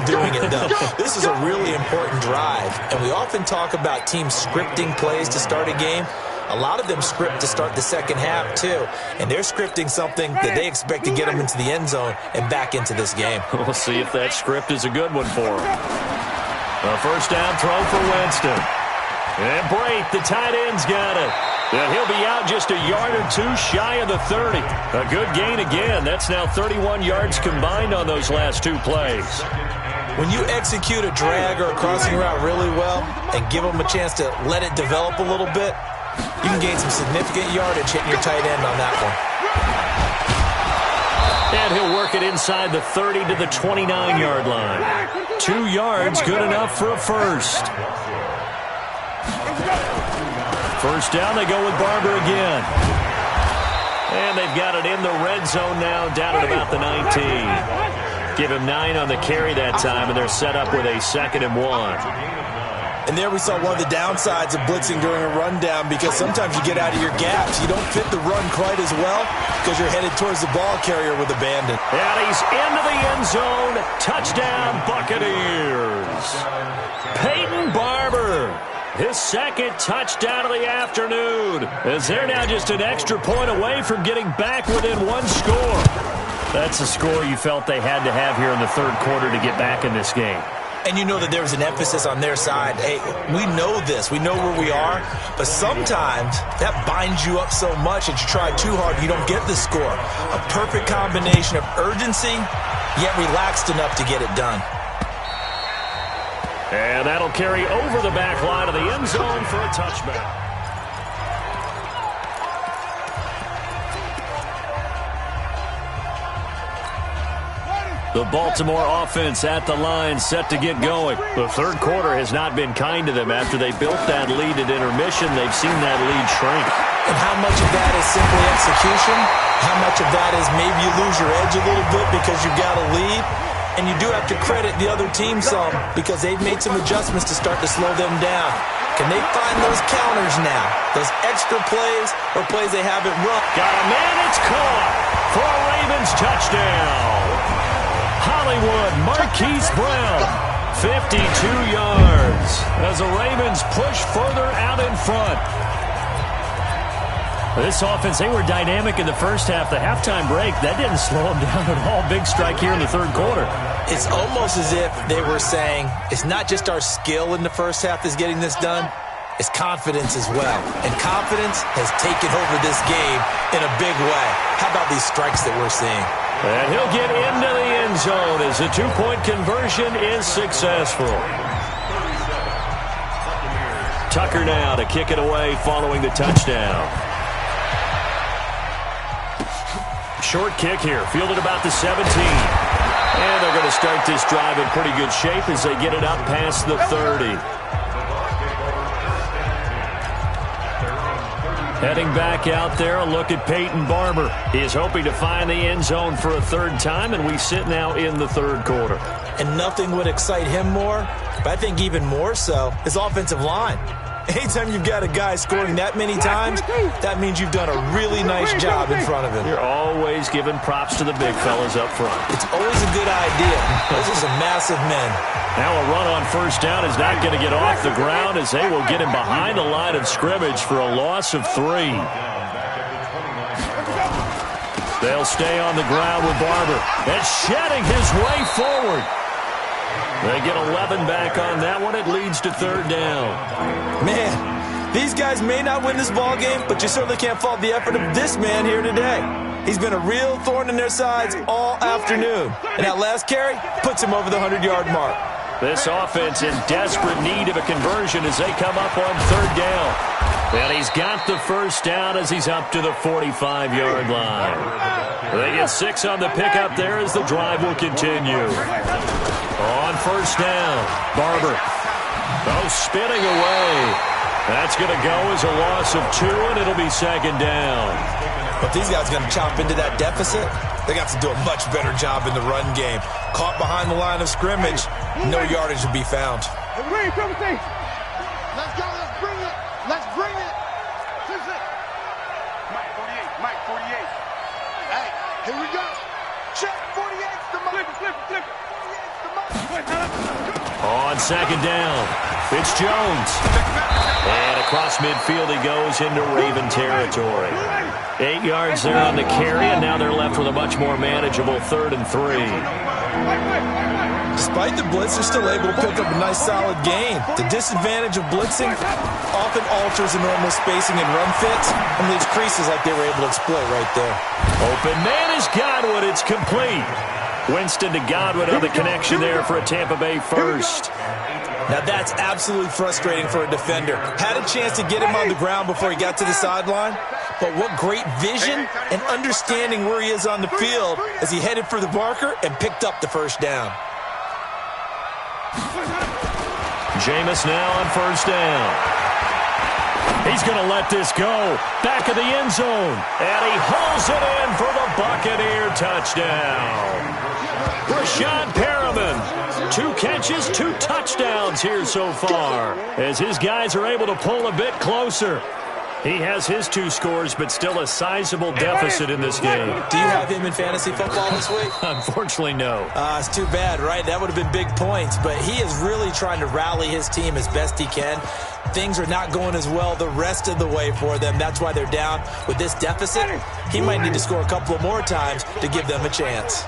Speaker 2: doing it, though. This is a really important drive. And we often talk about teams scripting plays to start a game. A lot of them script to start the second half, too. And they're scripting something that they expect to get them into the end zone and back into this game.
Speaker 1: We'll see if that script is a good one for them. A first down throw for Winston. And Brate, the tight end's got it. And he'll be out just a yard or two shy of the 30. A good gain again. That's now 31 yards combined on those last two plays.
Speaker 2: When you execute a drag or a crossing route really well and give them a chance to let it develop a little bit, you can gain some significant yardage hitting your tight end on that one.
Speaker 1: And he'll work it inside the 30 to the 29-yard line. 2 yards, good enough for a first. First down, they go with Barber again. And they've got it in the red zone now, down at about the 19. Give him 9 on the carry that time, and they're set up with a 2nd and 1.
Speaker 2: And there we saw one of the downsides of blitzing during a rundown, because sometimes you get out of your gaps. You don't fit the run quite as well because you're headed towards the ball carrier with abandon.
Speaker 1: And he's into the end zone. Touchdown, Buccaneers. Peyton Barber. His second touchdown of the afternoon, as they're now just an extra point away from getting back within one score. That's a score you felt they had to have here in the third quarter to get back in this game.
Speaker 2: And you know that there was an emphasis on their side. Hey, we know this. We know where we are. But sometimes that binds you up so much that you try too hard, you don't get the score. A perfect combination of urgency, yet relaxed enough to get it done.
Speaker 1: And that'll carry over the back line of the end zone for a touchback. The Baltimore offense at the line, set to get going. The third quarter has not been kind to them. After they built that lead at intermission, they've seen that lead shrink.
Speaker 2: And how much of that is simply execution? How much of that is maybe you lose your edge a little bit because you've got a lead? And you do have to credit the other team some, because they've made some adjustments to start to slow them down. Can they find those counters now? Those extra plays or plays they haven't run?
Speaker 1: Got a man, it's caught for a Ravens touchdown. Hollywood, Marquise Brown, 52 yards as the Ravens push further out in front. This offense, they were dynamic in the first half. The halftime break, that didn't slow them down at all. Big strike here in the third quarter.
Speaker 2: It's almost as if they were saying, it's not just our skill in the first half that's getting this done, it's confidence as well. And confidence has taken over this game in a big way. How about these strikes that we're seeing?
Speaker 1: And he'll get into the end zone as the two-point conversion is successful. Tucker now to kick it away following the touchdown. Short kick here, fielded about the 17. And they're going to start this drive in pretty good shape as they get it up past the 30. Heading back out there, a look at Peyton Barber. He is hoping to find the end zone for a third time, and we sit now in the third quarter.
Speaker 2: And nothing would excite him more, but I think even more so, his offensive line. Anytime you've got a guy scoring that many times, that means you've done a really nice job in front of him.
Speaker 1: You're always giving props to the big fellas up front.
Speaker 2: It's always a good idea. Those are some massive men.
Speaker 1: Now a run on first down is not going to get off the ground as they will get him behind the line of scrimmage for a loss of 3. They'll stay on the ground with Barber. And shedding his way forward. They get 11 back on that one. It leads to third down.
Speaker 2: Man, these guys may not win this ball game, but you certainly can't fault the effort of this man here today. He's been a real thorn in their sides all afternoon. And that last carry puts him over the 100-yard mark.
Speaker 1: This offense in desperate need of a conversion as they come up on third down. And he's got the first down as he's up to the 45-yard line. They get 6 on the pickup there as the drive will continue. On first down, Barber. Oh, spinning away. That's going to go as a loss of 2, and it'll be second down.
Speaker 2: But these guys are going to chop into that deficit. They got to do a much better job in the run game. Caught behind the line of scrimmage, no yardage to be found.
Speaker 3: Let's go, let's bring it. Let's bring it. Mike 48, Mike 48. Hey, here we go. Check 48's the Mike. Flip it. 48's the Mike.
Speaker 1: On second down, it's Jones. And across midfield he goes into Raven territory. 8 yards there on the carry, and now they're left with a much more manageable 3rd and 3.
Speaker 2: Despite the blitz, they're still able to pick up a nice solid gain. The disadvantage of blitzing often alters the normal spacing and run fits and leaves creases like they were able to exploit right there.
Speaker 1: Open man is Godwin. It's complete. Winston to Godwin on the connection there for a Tampa Bay first.
Speaker 2: Now that's absolutely frustrating for a defender. Had a chance to get him on the ground before he got to the sideline, but what great vision and understanding where he is on the field as he headed for the marker and picked up the first down.
Speaker 1: Jameis now on first down. He's going to let this go. Back of the end zone. And he hauls it in for the Buccaneer touchdown. Rashad Perriman, 2 catches, 2 touchdowns here so far, as his guys are able to pull a bit closer. He has his 2 scores, but still a sizable deficit in this game.
Speaker 2: Do you have him in fantasy football this week?
Speaker 1: Unfortunately, no.
Speaker 2: It's too bad, right? That would have been big points, but he is really trying to rally his team as best he can. Things are not going as well the rest of the way for them. That's why they're down with this deficit. He might need to score a couple of more times to give them a chance.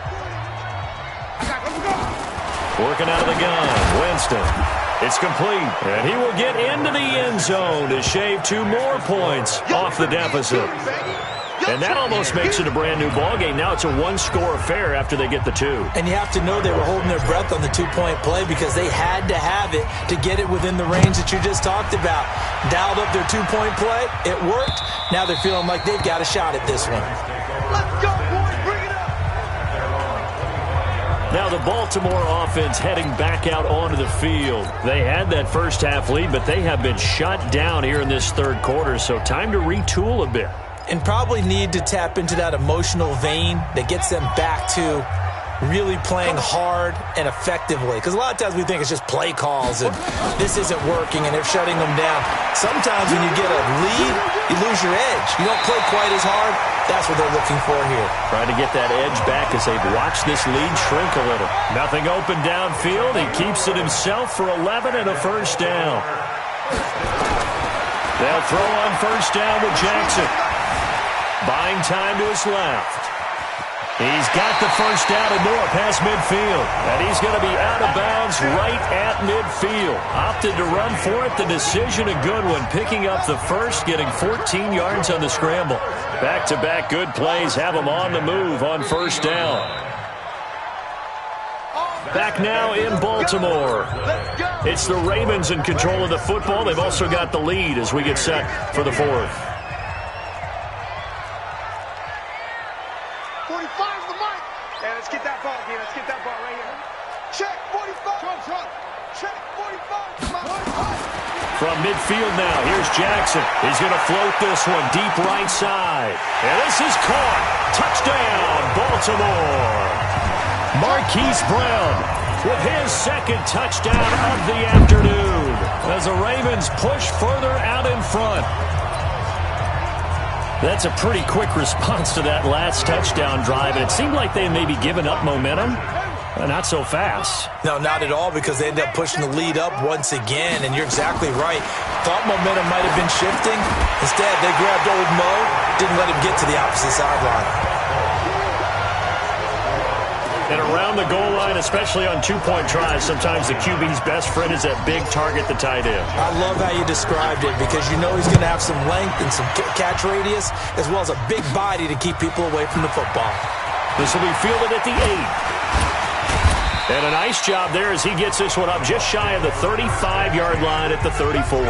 Speaker 1: Working out of the gun, Winston. It's complete, and he will get into the end zone to shave 2 more points off the deficit. And that almost makes it a brand-new ballgame. Now it's a 1-score affair after they get the 2.
Speaker 2: And you have to know they were holding their breath on the 2-point play because they had to have it to get it within the range that you just talked about. Dialed up their 2-point play. It worked. Now they're feeling like they've got a shot at this one.
Speaker 3: Let's go, boys. Bring it up.
Speaker 1: Now the Baltimore offense heading back out onto the field. They had that first half lead, but they have been shut down here in this third quarter, so time to retool a bit.
Speaker 2: And probably need to tap into that emotional vein that gets them back to really playing hard and effectively. Because a lot of times we think it's just play calls and this isn't working and they're shutting them down. Sometimes when you get a lead, you lose your edge. You don't play quite as hard. That's what they're looking for here.
Speaker 1: Trying to get that edge back as they've watched this lead shrink a little. Nothing open downfield. He keeps it himself for 11 and a first down. They'll throw on first down with Jackson. Buying time to his left. He's got the first down and more past midfield. And he's going to be out of bounds right at midfield. Opted to run for it. The decision a good one. Picking up the first, getting 14 yards on the scramble. Back-to-back good plays have him on the move on first down. Back now in Baltimore. It's the Ravens in control of the football. They've also got the lead as we get set for the 4th.
Speaker 3: 45's the Mike. Hey, let's get that ball, D. Let's get that ball right here. Check 45. Check 45.
Speaker 1: From midfield now, here's Jackson. He's going to float this one deep right side. And this is caught. Touchdown, Baltimore. Marquise Brown with his second touchdown of the afternoon as the Ravens push further out in front. That's a pretty quick response to that last touchdown drive. And it seemed like they may be giving up momentum. Not so fast.
Speaker 2: No, not at all, because they ended up pushing the lead up once again, and you're exactly right. Thought momentum might have been shifting. Instead, they grabbed old Mo, didn't let him get to the opposite sideline.
Speaker 1: And around the goal line, especially on two-point tries, sometimes the QB's best friend is that big target, the tight end. I
Speaker 2: love how you described it, because you know he's going to have some length and some catch radius, as well as a big body to keep people away from the football.
Speaker 1: This will be fielded at the 8. And a nice job there as he gets this one up just shy of the 35-yard line at the 34.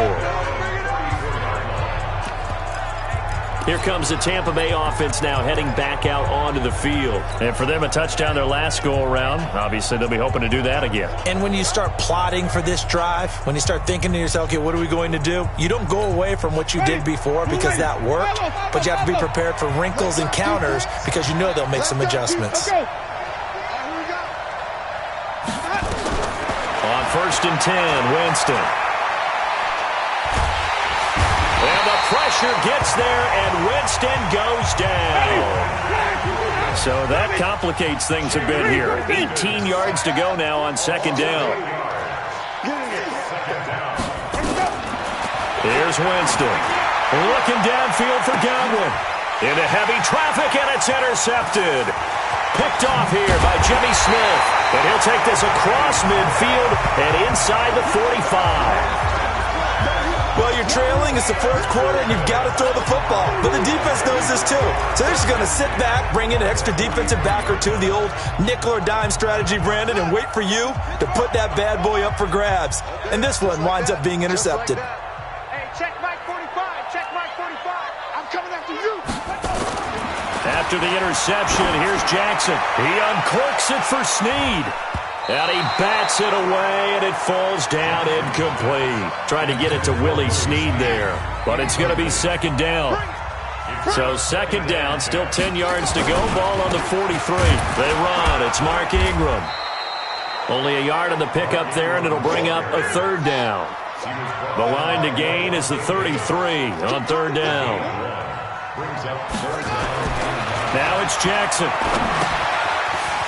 Speaker 1: Here comes the Tampa Bay offense now heading back out onto the field. And for them, a touchdown their last go-around. Obviously, they'll be hoping to do that again.
Speaker 2: And when you start plotting for this drive, when you start thinking to yourself, okay, what are we going to do? You don't go away from what you did before because that worked, but you have to be prepared for wrinkles and counters because you know they'll make some adjustments.
Speaker 1: On 1st and 10, Winston. And the pressure gets there, and Winston goes down. So that complicates things a bit here. 18 yards to go now on 2nd down. Here's Winston. Looking downfield for Godwin. Into heavy traffic, and it's intercepted. Picked off here by Jimmy Smith. And he'll take this across midfield and inside the 45.
Speaker 2: Well, you're trailing. It's the 4th quarter, and you've got to throw the football. But the defense knows this, too. So they're just going to sit back, bring in an extra defensive back or two, the old nickel or dime strategy, Brandon, and wait for you to put that bad boy up for grabs. And this one winds up being intercepted.
Speaker 3: Hey, check Mike 45. Check Mike 45. I'm coming after you.
Speaker 1: After the interception, here's Jackson. He uncorks it for Snead. And he bats it away, and it falls down incomplete. Trying to get it to Willie Snead there. But it's going to be 2nd down. So 2nd down, still 10 yards to go. Ball on the 43. They run. It's Mark Ingram. Only a yard on the pickup there, and it'll bring up a 3rd down. The line to gain is the 33 on 3rd down. Now it's Jackson.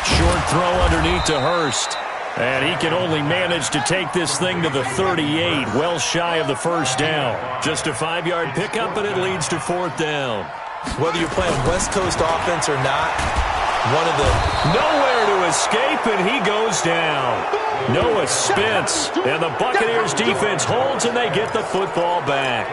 Speaker 1: Short throw underneath to Hurst. And he can only manage to take this thing to the 38, well shy of the 1st down. Just a 5-yard pickup, and it leads to 4th down.
Speaker 2: Whether you're playing West Coast offense or not, one of the...
Speaker 1: Nowhere to escape, and he goes down. Noah Spence. And the Buccaneers defense holds, and they get the football back.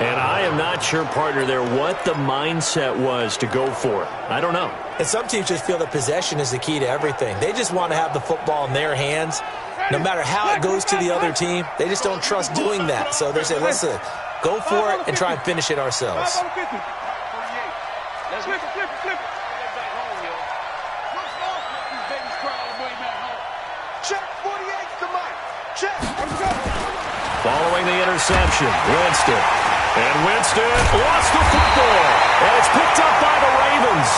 Speaker 1: And I am not sure, partner, there what the mindset was to go for it. I don't know.
Speaker 2: And some teams just feel that possession is the key to everything. They just want to have the football in their hands. No matter how it goes to the other team, they just don't trust doing that. So they say, listen, go for it and try and finish it ourselves.
Speaker 1: Following the interception, Winston. And Winston lost the football. And it's picked up by the Ravens.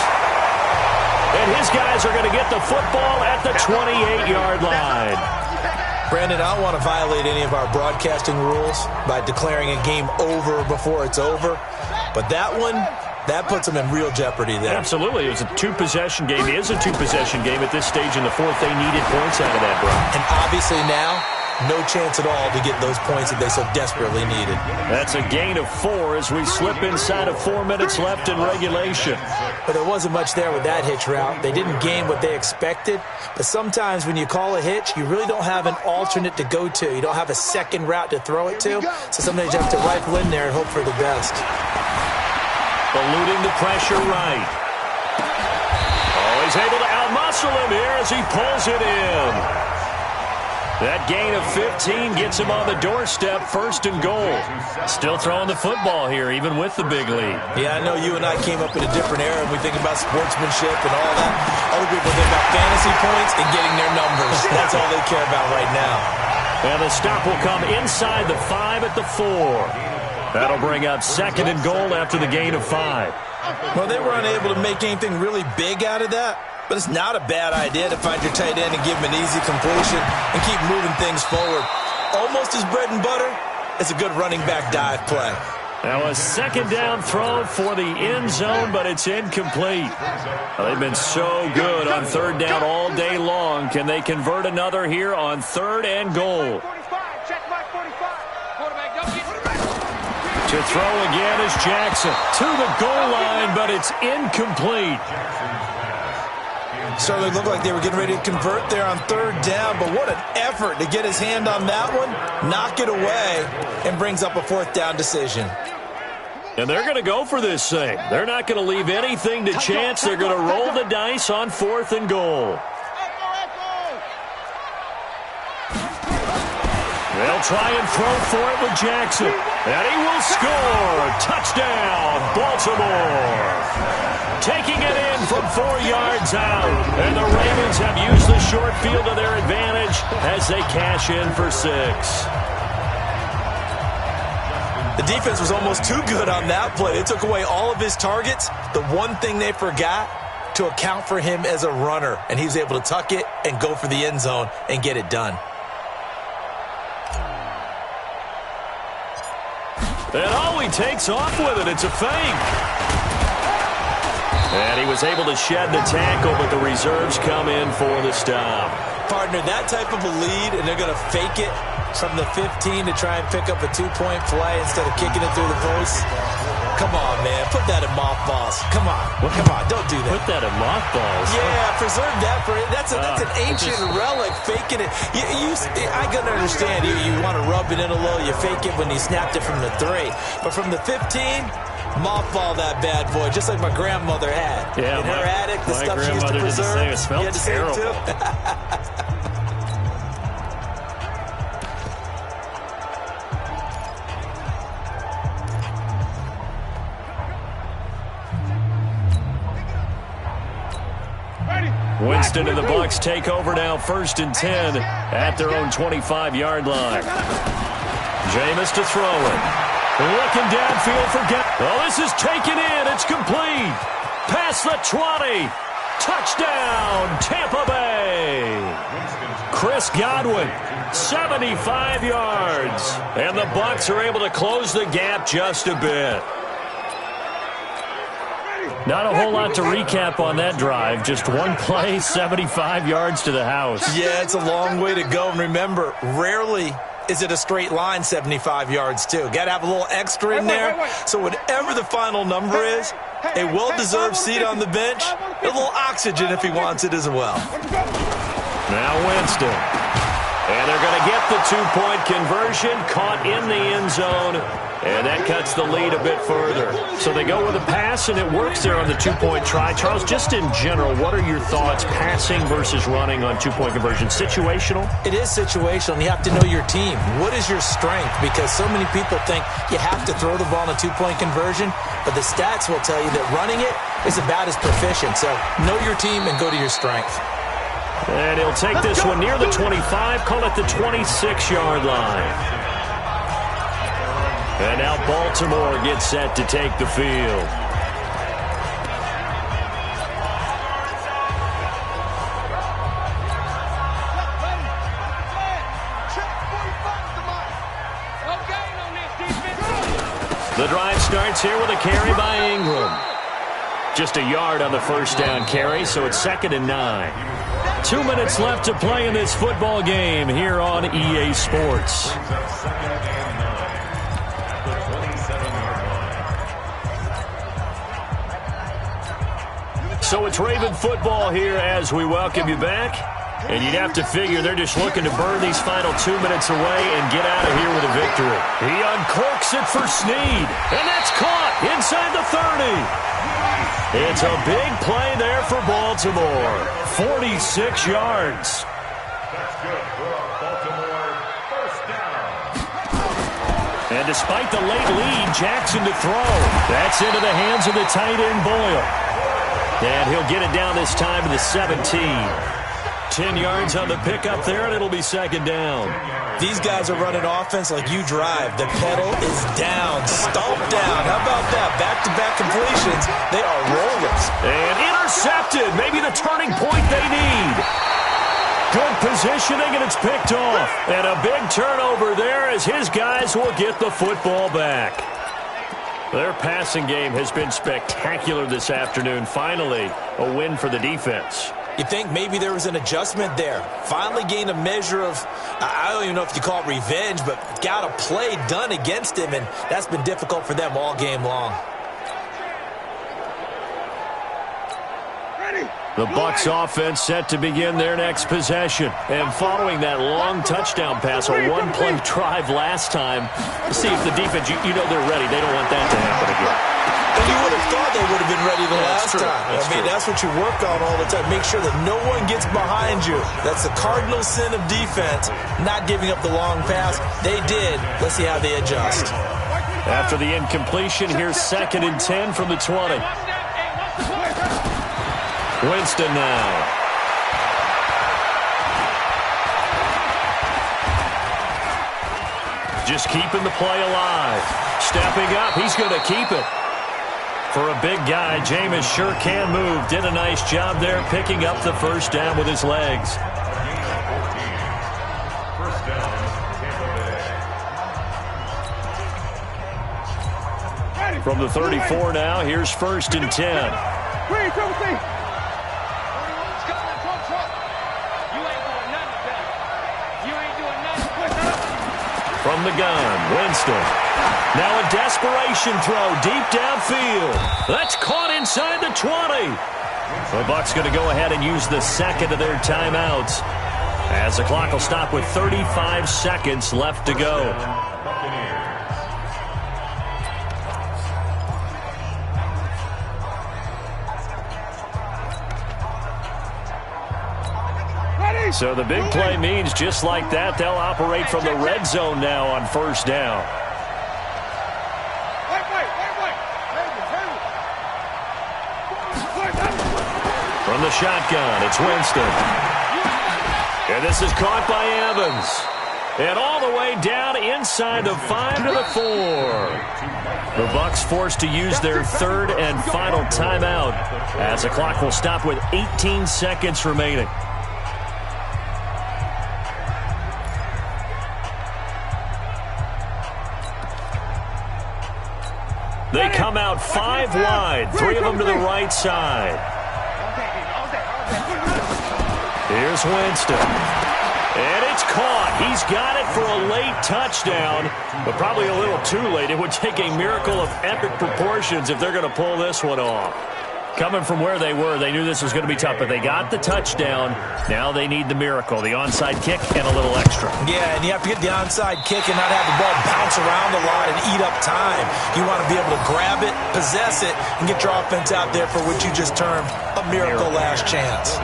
Speaker 1: And his guys are going to get the football at the 28-yard line.
Speaker 2: Brandon, I don't want to violate any of our broadcasting rules by declaring a game over before it's over. But that one, that puts them in real jeopardy there.
Speaker 1: Absolutely. It was a two-possession game. It is a two-possession game at this stage in the 4th. They needed points out of that, bro.
Speaker 2: And obviously now, no chance at all to get those points that they so desperately needed.
Speaker 1: That's a gain of 4 as we slip inside of 4 minutes left in regulation.
Speaker 2: But there wasn't much there with that hitch route. They didn't gain what they expected. But sometimes when you call a hitch, you really don't have an alternate to go to. You don't have a second route to throw it to. So sometimes you have to rifle in there and hope for the best.
Speaker 1: Eluding the pressure right. Oh, he's able to outmuscle him here as he pulls it in. That gain of 15 gets him on the doorstep, 1st and goal. Still throwing the football here, even with the big lead.
Speaker 2: Yeah, I know you and I came up in a different era, and we think about sportsmanship and all that. Other people think about fantasy points and getting their numbers. That's all they care about right now.
Speaker 1: And the stop will come inside the 5 at the 4. That'll bring up 2nd and goal after the gain of 5.
Speaker 2: Well, they were unable to make anything really big out of that. But it's not a bad idea to find your tight end and give him an easy completion and keep moving things forward. Almost his bread and butter. It's a good running back dive play.
Speaker 1: Now a 2nd down throw for the end zone, but it's incomplete. Well, they've been so good on 3rd down all day long. Can they convert another here on 3rd and goal? To throw again is Jackson. To the goal line, but it's incomplete.
Speaker 2: Certainly looked like they were getting ready to convert there on 3rd down, but what an effort to get his hand on that one, knock it away, and brings up a 4th down decision.
Speaker 1: And they're going to go for this thing. They're not going to leave anything to chance. They're going to roll the dice on 4th and goal. They'll try and throw for it with Jackson. And he will score. Touchdown, Baltimore. Taking it in from 4 yards out. And the Ravens have used the short field to their advantage as they cash in for 6.
Speaker 2: The defense was almost too good on that play. They took away all of his targets. The one thing they forgot, to account for him as a runner. And he was able to tuck it and go for the end zone and get it done.
Speaker 1: And oh, he takes off with it. It's a fake. And he was able to shed the tackle, but the reserves come in for the stop.
Speaker 2: Partner, that type of a lead, and they're going to fake it from the 15 to try and pick up a 2-point play instead of kicking it through the post. Come on, man. Put that in mothballs. Come on. Come on. Don't do that.
Speaker 1: Put that in mothballs.
Speaker 2: Yeah, preserve that for it. That's an ancient relic, faking it. I can understand. You want to rub it in a little. You fake it when you snapped it from the 3. But from the 15, mothball that bad boy, just like my grandmother had.
Speaker 1: Yeah,
Speaker 2: in her attic, the stuff she used to preserve.
Speaker 1: It smelled terrible. Winston and the Bucs take over now, 1st and 10 at their own 25-yard line. Jameis to throw it. Looking downfield for oh, this is taken in. It's complete. Past the 20. Touchdown, Tampa Bay. Chris Godwin, 75 yards. And the Bucs are able to close the gap just a bit. Not a whole lot to recap on that drive. Just one play, 75 yards to the house.
Speaker 2: Yeah, it's a long way to go. And remember, rarely is it a straight line 75 yards, too. Got to have a little extra in there. So whatever the final number is, a well-deserved seat on the bench, a little oxygen if he wants it as well.
Speaker 1: Now Winston. And they're going to get the 2-point conversion, caught in the end zone. And that cuts the lead a bit further. So they go with a pass, and it works there on the 2-point try. Charles, just in general, what are your thoughts passing versus running on 2-point conversion? Situational?
Speaker 2: It is situational, and you have to know your team. What is your strength? Because so many people think you have to throw the ball in a 2-point conversion, but the stats will tell you that running it is about as proficient. So know your team and go to your strength.
Speaker 1: And he'll take this one near the 25, call it the 26-yard line. And now Baltimore gets set to take the field. The drive starts here with a carry by Ingram. Just a yard on the 1st down carry, so it's 2nd and 9. 2 minutes left to play in this football game here on EA Sports. So it's Raven football here as we welcome you back. And you'd have to figure they're just looking to burn these final 2 minutes away and get out of here with a victory. He uncorks it for Snead. And that's caught inside the 30. It's a big play there for Baltimore. 46 yards.
Speaker 4: That's good for a Baltimore
Speaker 1: And despite the late lead, Jackson to throw. That's into the hands of the tight end, Boyle. And he'll get it down this time to the 17. 10 yards on the pickup there, and it'll be second down.
Speaker 2: These guys are running offense like you drive. The pedal is down, stomped down. How about that? Back-to-back completions. They are rollers.
Speaker 1: And intercepted. Maybe the turning point they need. Good positioning, and it's picked off. And a big turnover there as his guys will get the football back. Their passing game has been spectacular this afternoon. Finally, a win for the defense.
Speaker 2: You think maybe there was an adjustment there. Finally gained a measure of, I don't even know if you call it revenge, but got a play done against him, and that's been difficult for them all game long.
Speaker 1: The Bucs offense set to begin their next possession. And following that long touchdown pass, a one-play drive last time, see if the defense, you know they're ready. They don't want that to happen again.
Speaker 2: And you would have thought they would have been ready the last time. That's what you work on all the time. Make sure that no one gets behind you. That's the cardinal sin of defense, not giving up the long pass. They did. Let's see how they adjust.
Speaker 1: After the incompletion, here's 2nd and 10 from the 20. Winston now. Just keeping the play alive. Stepping up, he's going to keep it. For a big guy, Jameis sure can move. Did a nice job there picking up the first down with his legs.
Speaker 4: First down, Tampa Bay.
Speaker 1: From the 34 now, here's 1st and 10. From the gun, Winston. Now a desperation throw deep downfield. That's caught inside the 20. The Bucs going to go ahead and use the second of their timeouts as the clock will stop with 35 seconds left to go. So the big play means just like that, they'll operate from the red zone now on first down. From the shotgun, it's Winston. And this is caught by Evans. And all the way down inside the 5 to the 4. The Bucs forced to use their 3rd and final timeout as the clock will stop with 18 seconds remaining. They come out 5 wide, 3 of them to the right side. Here's Winston. And it's caught. He's got it for a late touchdown, but probably a little too late. It would take a miracle of epic proportions if they're going to pull this one off. Coming from where they were, they knew this was going to be tough, but they got the touchdown. Now they need the miracle, the onside kick and a little extra.
Speaker 2: Yeah, and you have to get the onside kick and not have the ball bounce around a lot and eat up time. You want to be able to grab it, possess it, and get your offense out there for what you just termed a miracle last chance.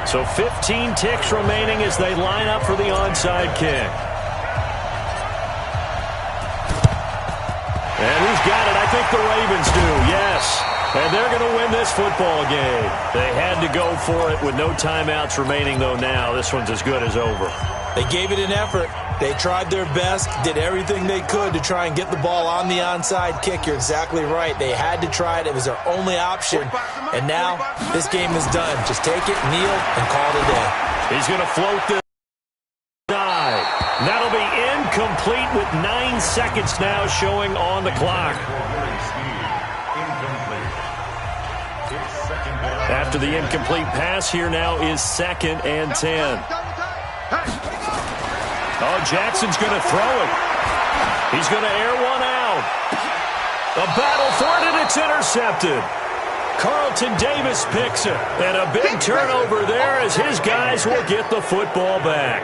Speaker 1: So 15 ticks remaining as they line up for the onside kick. And who's got it? I think the Ravens do, yes. And they're going to win this football game. They had to go for it with no timeouts remaining, though, now. This one's as good as over.
Speaker 2: They gave it an effort. They tried their best, did everything they could to try and get the ball on the onside kick. You're exactly right. They had to try it. It was their only option. And now this game is done. Just take it, kneel, and call it a day.
Speaker 1: He's going to float this side. That'll be incomplete with 9 seconds now showing on the clock. After the incomplete pass, here now is 2nd and 10. Oh, Jackson's going to throw it. He's going to air one out. A battle for it, and it's intercepted. Carlton Davis picks it. And a big turnover there as his guys will get the football back.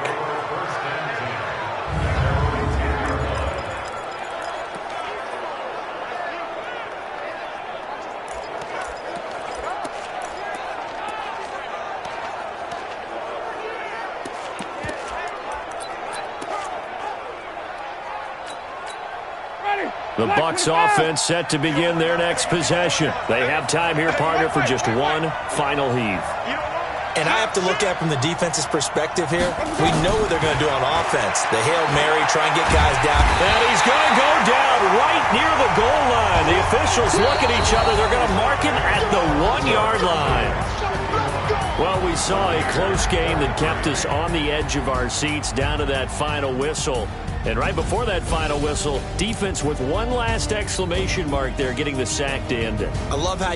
Speaker 1: The Bucs offense set to begin their next possession. They have time here, partner, for just one final heave.
Speaker 2: And I have to look at it from the defense's perspective here. We know what they're going to do on offense. The Hail Mary, try and get guys down.
Speaker 1: And he's going to go down right near the goal line. The officials look at each other. They're going to mark him at the 1-yard line. Well, we saw a close game that kept us on the edge of our seats down to that final whistle. And right before that final whistle, defense with one last exclamation mark there, getting the sack to end it.
Speaker 2: I love how